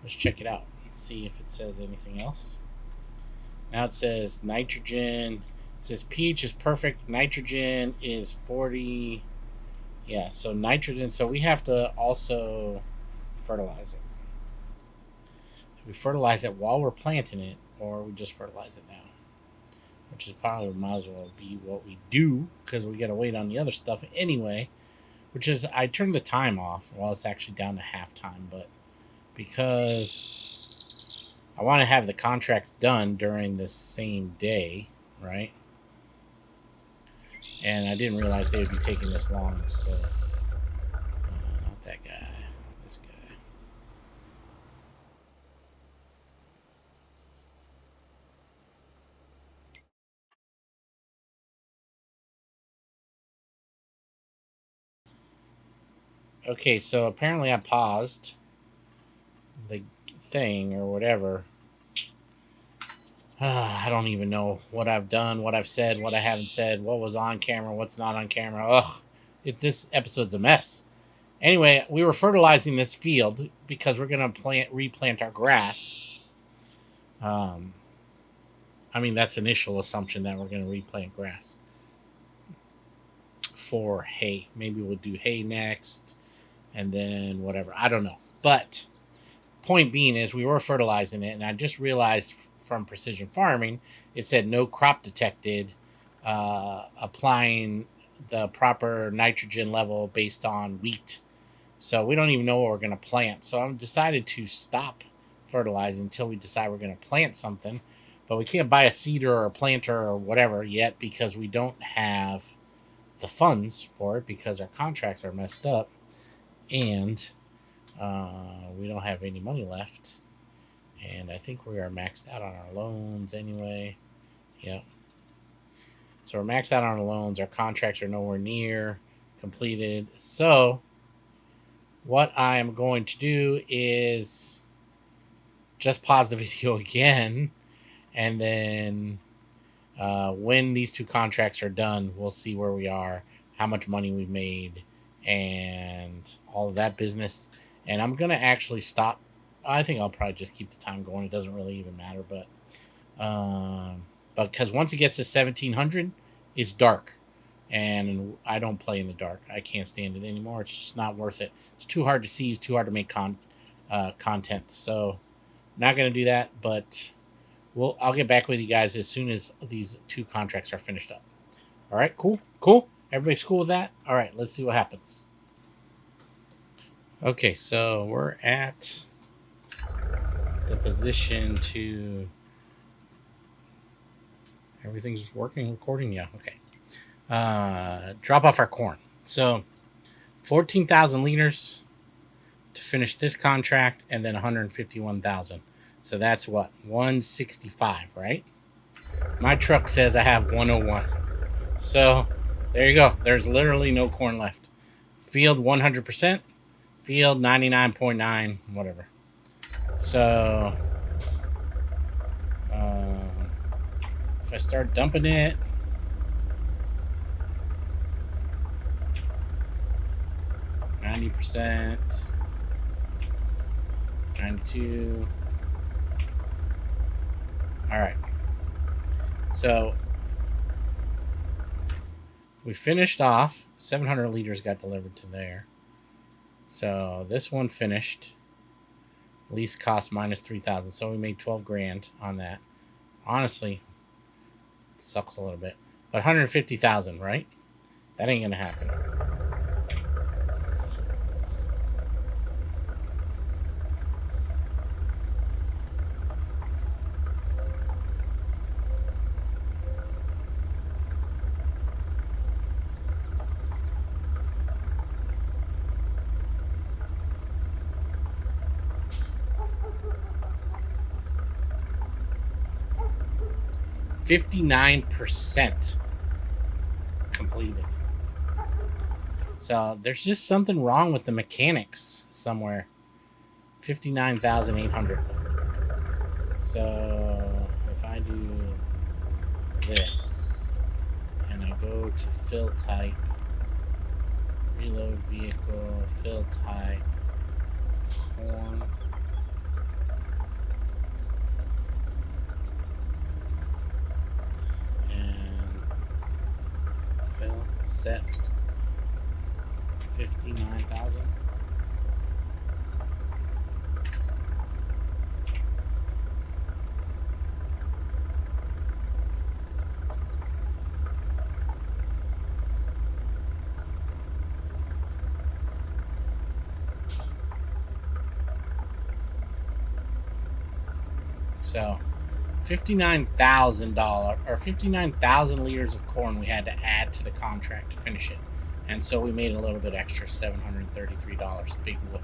Let's check it out. Let's see if it says anything else. Now it says nitrogen. It says pH is perfect. Nitrogen is 40. Yeah, so nitrogen. So we have to also fertilize it. We fertilize it while we're planting it, or we just fertilize it now. Which is probably might as well be what we do, because we got to wait on the other stuff anyway. Which is, I turned the time off while it's actually down to halftime, but because I want to have the contracts done during the same day, right? And I didn't realize they would be taking this long, so not that guy, this guy. Okay, so apparently I paused the thing or whatever. I don't even know what I've done, what I've said, what I haven't said, what was on camera, what's not on camera. Ugh, this episode's a mess. Anyway, we were fertilizing this field because we're going to replant our grass. I mean, that's initial assumption that we're going to replant grass for hay. Maybe we'll do hay next and then whatever. I don't know. But point being is we were fertilizing it, and I just realized from precision farming, it said no crop detected, applying the proper nitrogen level based on wheat. So we don't even know what we're going to plant. So I've decided to stop fertilizing until we decide we're going to plant something. But we can't buy a seeder or a planter or whatever yet because we don't have the funds for it because our contracts are messed up. And we don't have any money left. And I think we are maxed out on our loans anyway. Yep. So we're maxed out on our loans. Our contracts are nowhere near completed. So what I am going to do is just pause the video again. And then when these two contracts are done, we'll see where we are, how much money we've made, and all of that business. And I'm going to actually stop. I think I'll probably just keep the time going. It doesn't really even matter. But because once it gets to 1700, it's dark. And I don't play in the dark. I can't stand it anymore. It's just not worth it. It's too hard to see. It's too hard to make content. So I'm not going to do that. But I'll get back with you guys as soon as these two contracts are finished up. All right, cool. Everybody's cool with that? All right, let's see what happens. Okay, so we're at the position to... Everything's working, recording? Yeah, okay. Drop off our corn. So 14,000 liters to finish this contract, and then 151,000. So that's what? 165, right? My truck says I have 101. So there you go. There's literally no corn left. Field 100%. Field 99.9, whatever. So if I start dumping it, %, 92. All right. So we finished off. 700 liters got delivered to there. So this one finished. Lease cost minus 3,000. So we made 12 grand on that. Honestly, it sucks a little bit. But 150,000, right? That ain't gonna happen. %59 completed. So there's just something wrong with the mechanics somewhere. 59,800. So if I do this and I go to fill type, reload vehicle, fill type, corn. Set 59,000. So $59,000 or 59,000 liters of corn we had to add to the contract to finish it. And so we made a little bit extra, $733. Big whoop.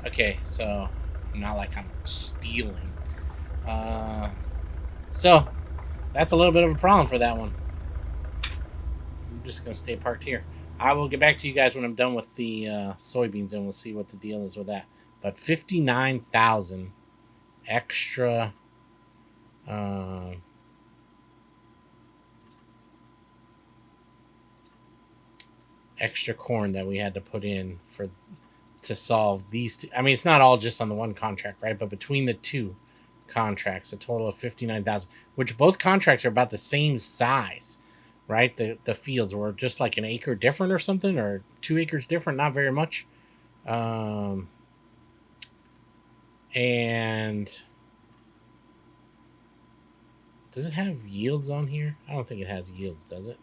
Okay, so not like I'm stealing. So that's a little bit of a problem for that one. I'm just going to stay parked here. I will get back to you guys when I'm done with the soybeans, and we'll see what the deal is with that. But 59,000 extra... extra corn that we had to put in to solve these two. I mean, it's not all just on the one contract, right? But between the two contracts, a total of 59,000, which both contracts are about the same size, right? The fields were just like an acre different or something, or 2 acres different, not very much. And does it have yields on here? I don't think it has yields, does it?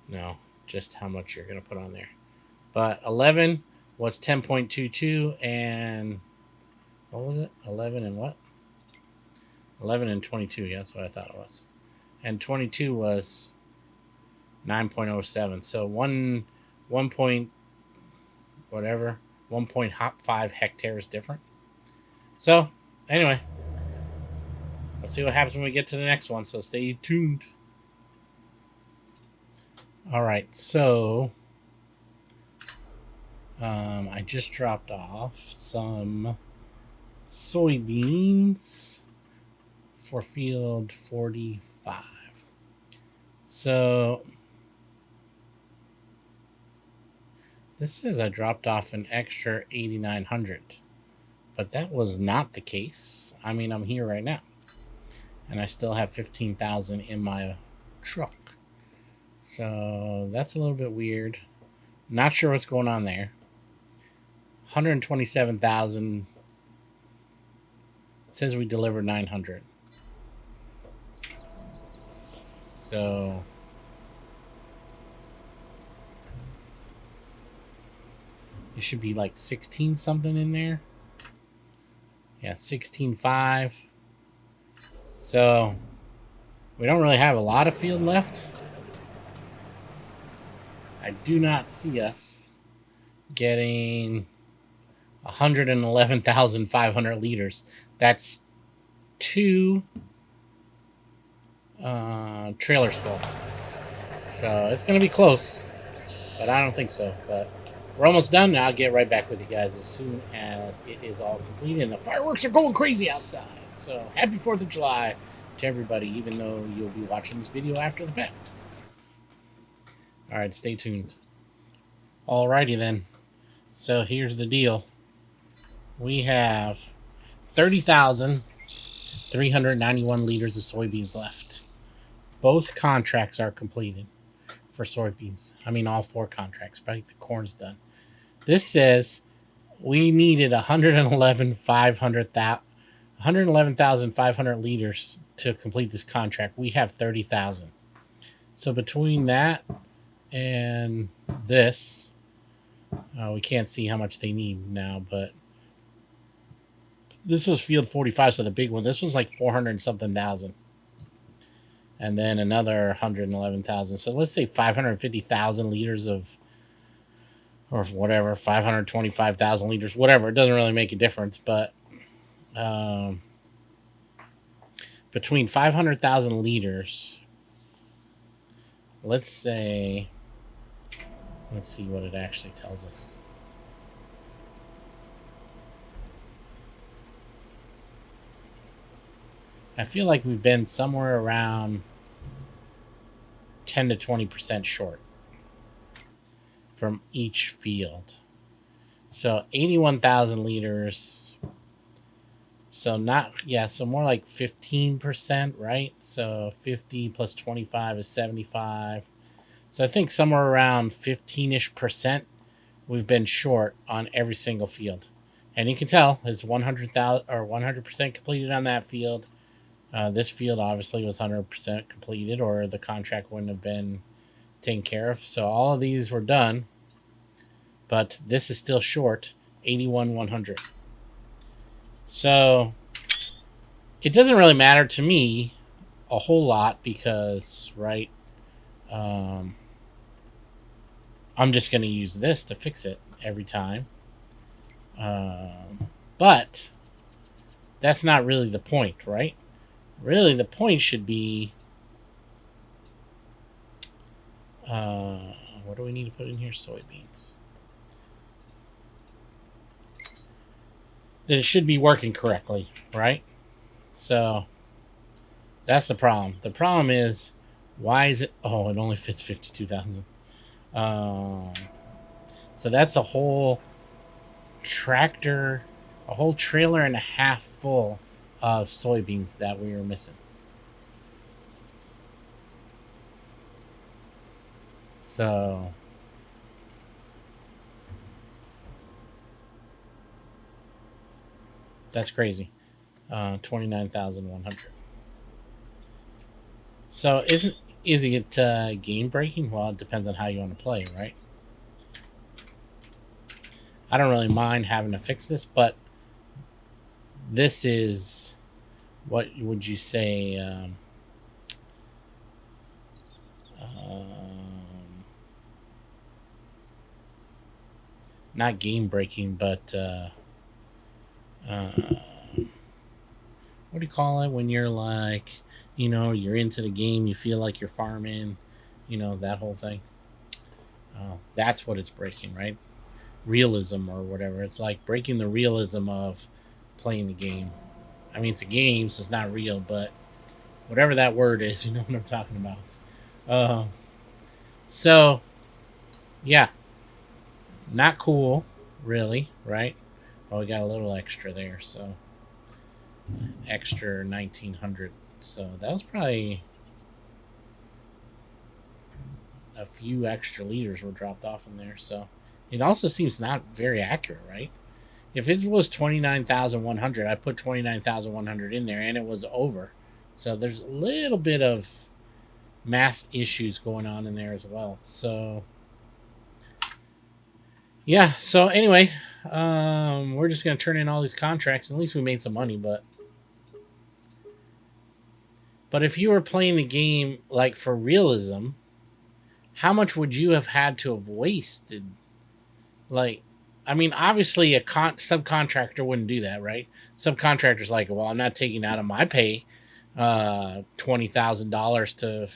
No, just how much you're going to put on there. But 11 was 10.22, and what was it? 11 and what? 11 and 22. Yeah, that's what I thought it was. And 22 was 9.07. So 1 point whatever, 1.5 hectares different. So anyway, let's see what happens when we get to the next one. So stay tuned. All right, so I just dropped off some soybeans for field 45. So this says I dropped off an extra 8,900, but that was not the case. I mean, I'm here right now, and I still have 15,000 in my truck. So that's a little bit weird. Not sure what's going on there. 127,000 says we delivered 900. So it should be like 16 something in there. Yeah, 16.5. So we don't really have a lot of field left. I do not see us getting 111,500 liters. That's 2 trailers full. So it's going to be close, but I don't think so. But we're almost done. I'll get right back with you guys as soon as it is all completed. And the fireworks are going crazy outside. So happy 4th of July to everybody, even though you'll be watching this video after the fact. All right, stay tuned. Alrighty then. So here's the deal. We have 30,391 liters of soybeans left. Both contracts are completed for soybeans. I mean, all 4 contracts, right? The corn's done. This says we needed 111,500 liters to complete this contract. We have 30,000. So between that and this, we can't see how much they need now, but this was field 45, so the big one. This was like 400 and something thousand. And then another 111,000. So let's say 550,000 liters of, or whatever, 525,000 liters, whatever. It doesn't really make a difference, but between 500,000 liters, let's say, let's see what it actually tells us. I feel like we've been somewhere around 10 to 20% short from each field. So 81,000 liters. So not, yeah, so more like 15%, right? So 50 plus 25 is 75. So I think somewhere around 15-ish% we've been short on every single field. And you can tell it's 100,000 or 100% completed on that field. This field obviously was 100% completed, or the contract wouldn't have been taken care of. So all of these were done, but this is still short, 81,100. So it doesn't really matter to me a whole lot because, right, I'm just going to use this to fix it every time. But that's not really the point, right? Really, the point should be, what do we need to put in here? Soybeans. That it should be working correctly, right? So that's the problem. The problem is, why is it? Oh, it only fits 52,000. So that's a whole tractor, a whole trailer and a half full of soybeans that we were missing. So that's crazy. 29,100. So is it game breaking? Well, it depends on how you want to play, right? I don't really mind having to fix this, but this is, what would you say? Not game breaking, but what do you call it when you're like, you're into the game, you feel like you're farming, that whole thing. That's what it's breaking, right? Realism or whatever. It's like breaking the realism of playing the game. I mean, it's a game, so it's not real, but whatever that word is, you know what I'm talking about. Uh, so, yeah, not cool, really, right? Well, we got a little extra there, so extra 1900. So that was probably a few extra liters were dropped off in there. So it also seems not very accurate, right? If it was 29,100, I put 29,100 in there and it was over. So there's a little bit of math issues going on in there as well. So yeah. So anyway, we're just gonna turn in all these contracts. At least we made some money, but if you were playing the game like for realism, how much would you have had to have wasted? Like, I mean, obviously a subcontractor wouldn't do that, right? Subcontractors like, well, I'm not taking out of my pay $20,000 to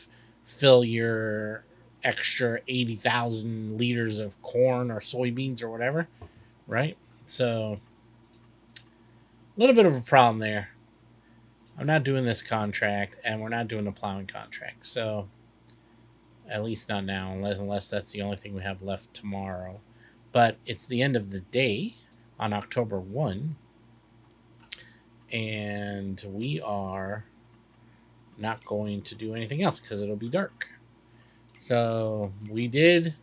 fill your extra 80,000 liters of corn or soybeans or whatever, right? So a little bit of a problem there. I'm not doing this contract, and we're not doing a plowing contract. So at least not now, unless that's the only thing we have left tomorrow. But it's the end of the day on October 1, and we are not going to do anything else because it'll be dark. So we did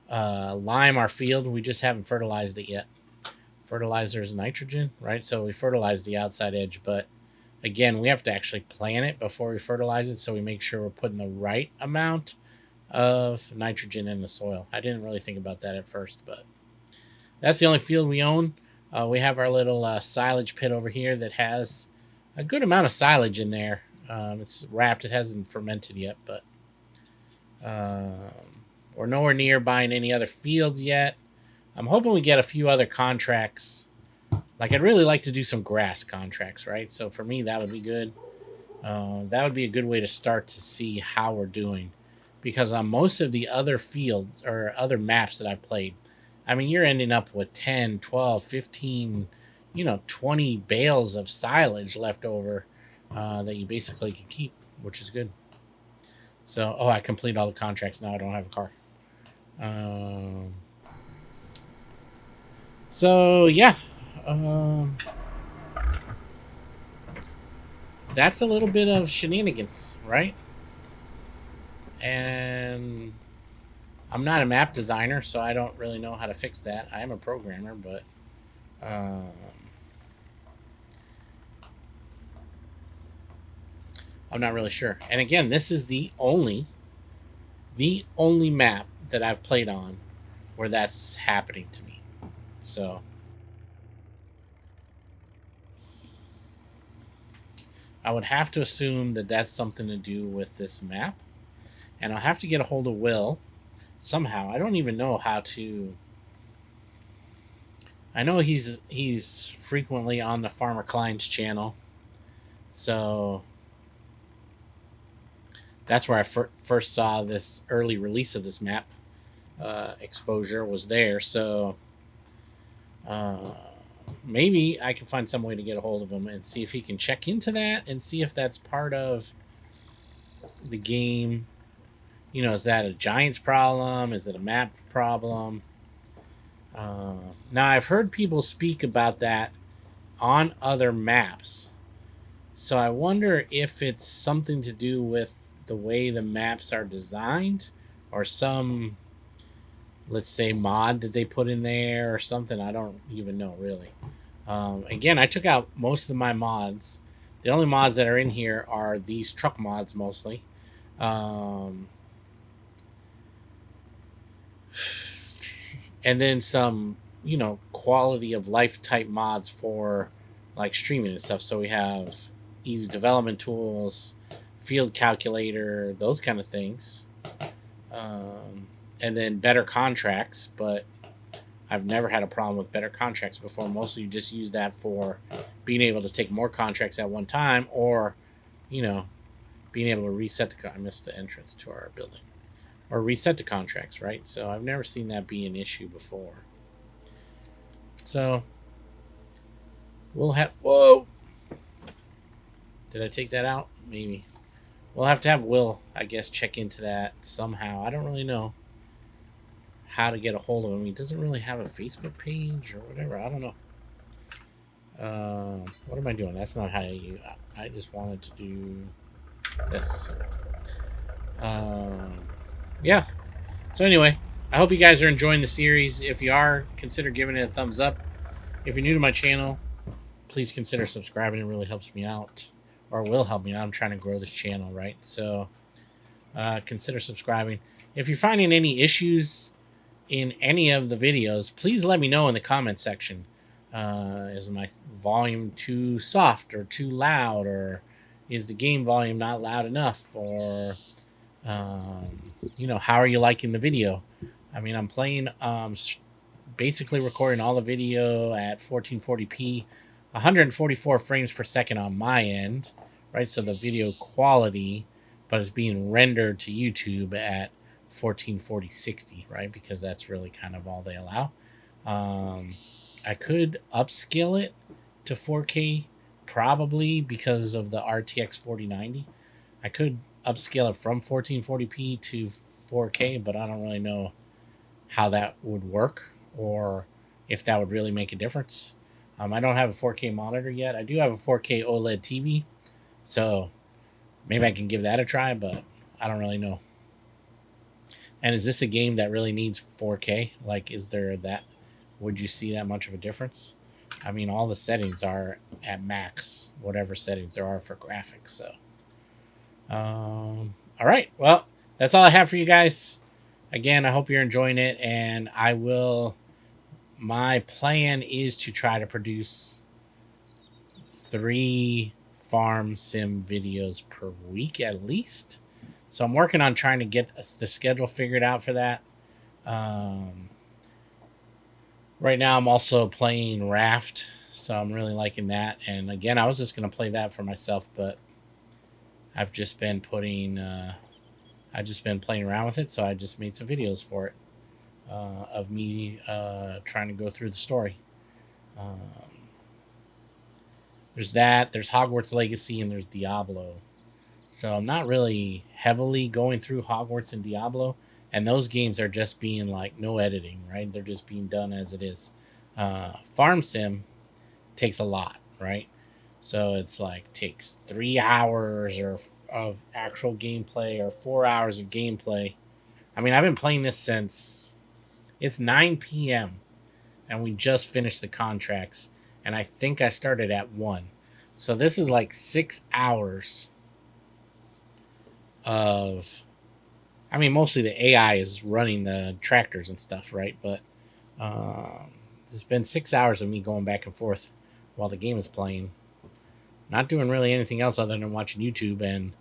lime our field. We just haven't fertilized it yet. Fertilizer is nitrogen, right? So we fertilized the outside edge, but again, we have to actually plant it before we fertilize it, so we make sure we're putting the right amount of nitrogen in the soil. I didn't really think about that at first, but that's the only field we own. We have our little silage pit over here that has a good amount of silage in there. It's wrapped. It hasn't fermented yet, but we're nowhere near buying any other fields yet. I'm hoping we get a few other contracts. Like, I'd really like to do some grass contracts, right? So for me, that would be good. That would be a good way to start to see how we're doing. Because on most of the other fields or other maps that I've played, I mean, you're ending up with 10, 12, 15, 20 bales of silage left over that you basically can keep, which is good. So, I complete all the contracts. Now I don't have a car. So, yeah. That's a little bit of shenanigans, right? And I'm not a map designer, so I don't really know how to fix that. I am a programmer, but I'm not really sure. And again, this is the only map that I've played on where that's happening to me. So I would have to assume that that's something to do with this map. And I'll have to get a hold of Will somehow. I don't even know how to. I know he's frequently on the Farmer Klein's channel. So that's where I first saw this early release of this map. Exposure was there. So maybe I can find some way to get a hold of him and see if he can check into that and see if that's part of the game You know, is that a Giants problem? Is it a map problem? Now, I've heard people speak about that on other maps. So I wonder if it's something to do with the way the maps are designed, or some, let's say, mod that they put in there or something. I don't even know, really. Again, I took out most of my mods. The only mods that are in here are these truck mods mostly. And then some, you know, quality of life type mods for like streaming and stuff. So we have easy development tools, field calculator, those kind of things. And then better contracts, but I've never had a problem with better contracts before. Mostly you just use that for being able to take more contracts at one time, or, you know, being able to reset I missed the entrance to our building. Or reset the contracts, right? So I've never seen that be an issue before. So we'll have... Whoa! Did I take that out? Maybe. We'll have to have Will, I guess, check into that somehow. I don't really know how to get a hold of him. He doesn't really have a Facebook page or whatever. I don't know. What am I doing? That's not how you... I just wanted to do this. Yeah. So anyway, I hope you guys are enjoying the series. If you are, consider giving it a thumbs up. If you're new to my channel, please consider subscribing. It really helps me out, or will help me out. I'm trying to grow this channel, right? So consider subscribing. If you're finding any issues in any of the videos, please let me know in the comment section. Is my volume too soft or too loud, or is the game volume not loud enough, or you know, how are you liking the video? I mean, I'm playing, basically recording all the video at 1440p, 144 frames per second on my end, right? So the video quality, but it's being rendered to YouTube at 1440 60, right? Because that's really kind of all they allow. I could upscale it to 4K, probably, because of the RTX 4090. I could upscale it from 1440p to 4K, but I don't really know how that would work, or if that would really make a difference. I don't have a 4K monitor yet. I do have a 4K OLED TV, so maybe I can give that a try, but I don't really know. And is this a game that really needs 4K? Like, is there that... Would you see that much of a difference? I mean, all the settings are at max, whatever settings there are for graphics, so... all right, well, that's all I have for you guys. Again, I hope you're enjoying it, and I will... My plan is to try to produce 3 farm sim videos per week at least. So I'm working on trying to get the schedule figured out for that. Right now I'm also playing Raft, so I'm really liking that. And again, I was just going to play that for myself, but I've just been putting... I've just been playing around with it, so I just made some videos for it, of me trying to go through the story. There's that, there's Hogwarts Legacy, and there's Diablo. So I'm not really heavily going through Hogwarts and Diablo, and those games are just being like no editing, right? They're just being done as it is. Farm Sim takes a lot, right? So it's like takes 3 hours of actual gameplay, or 4 hours of gameplay. I mean, I've been playing this since it's 9 p.m. and we just finished the contracts, and I think I started at 1. So this is like 6 hours of... I mean, mostly the AI is running the tractors and stuff, right? But it's been 6 hours of me going back and forth while the game is playing. Not doing really anything else other than watching YouTube and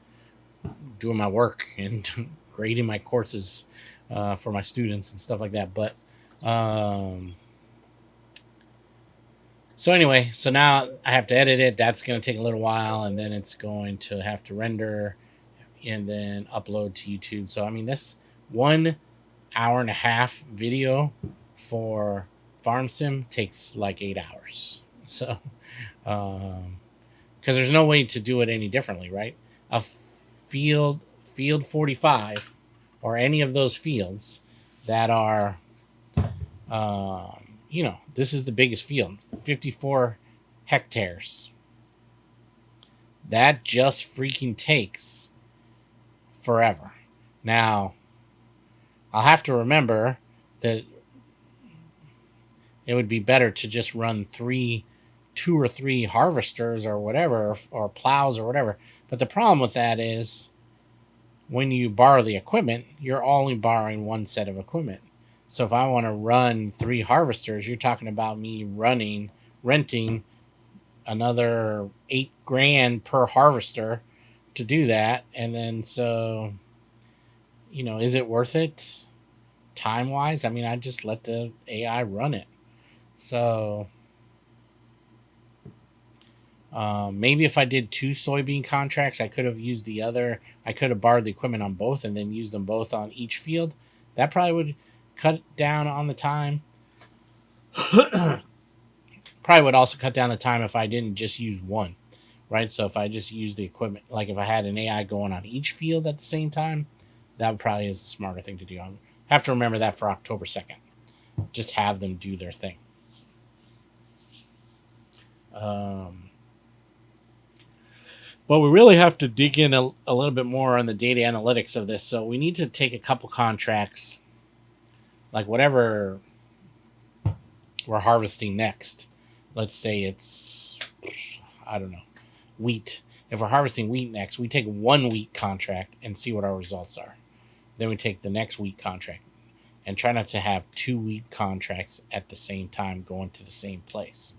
doing my work and grading my courses for my students and stuff like that. But so anyway, so now I have to edit it. That's going to take a little while, and then it's going to have to render and then upload to YouTube. So I mean, this 1 hour and a half video for Farm Sim takes like 8 hours. So because there's no way to do it any differently, right? A field 45 or any of those fields that are, this is the biggest field, 54 hectares. That just freaking takes forever. Now, I'll have to remember that it would be better to just run 2 or 3 harvesters or whatever, or plows or whatever. But the problem with that is when you borrow the equipment, you're only borrowing one set of equipment. So if I want to run 3 harvesters, you're talking about me renting another $8,000 per harvester to do that. And then, so, is it worth it time wise? I mean, I just let the AI run it. So maybe if I did 2 soybean contracts, I could have used the other. I could have borrowed the equipment on both and then used them both on each field. That probably would cut down on the time. Probably would also cut down the time if I didn't just use one, right? So if I just used the equipment, like if I had an AI going on each field at the same time, that probably is a smarter thing to do. I have to remember that for October 2nd. Just have them do their thing. But we really have to dig in a little bit more on the data analytics of this. So we need to take a couple contracts, like whatever we're harvesting next. Let's say it's, I don't know, wheat. If we're harvesting wheat next, we take 1 wheat contract and see what our results are. Then we take the next wheat contract and try not to have 2 wheat contracts at the same time going to the same place.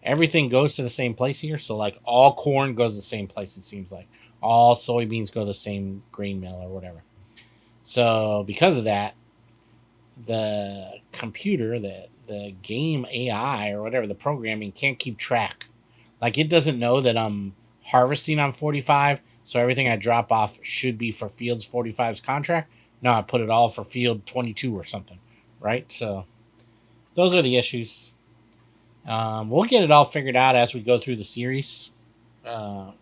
Everything goes to the same place here. So like all corn goes to the same place, it seems like. All soybeans go to the same grain mill or whatever. So because of that, the computer, the game AI or whatever, the programming can't keep track. Like it doesn't know that I'm harvesting on 45, so everything I drop off should be for fields 45's contract. No, I put it all for field 22 or something, right? So those are the issues. We'll get it all figured out as we go through the series. And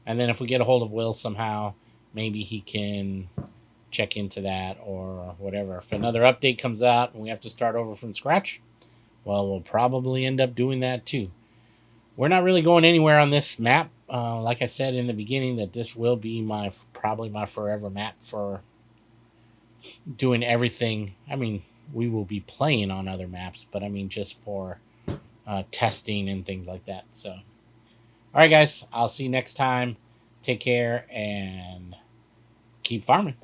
then if we get a hold of Will somehow, maybe he can check into that or whatever. If another update comes out and we have to start over from scratch, well, we'll probably end up doing that too. We're not really going anywhere on this map. Like I said in the beginning, that this will be probably my forever map for doing everything. I mean, we will be playing on other maps, but I mean just for testing and things like that. So, all right, guys, I'll see you next time. Take care and keep farming.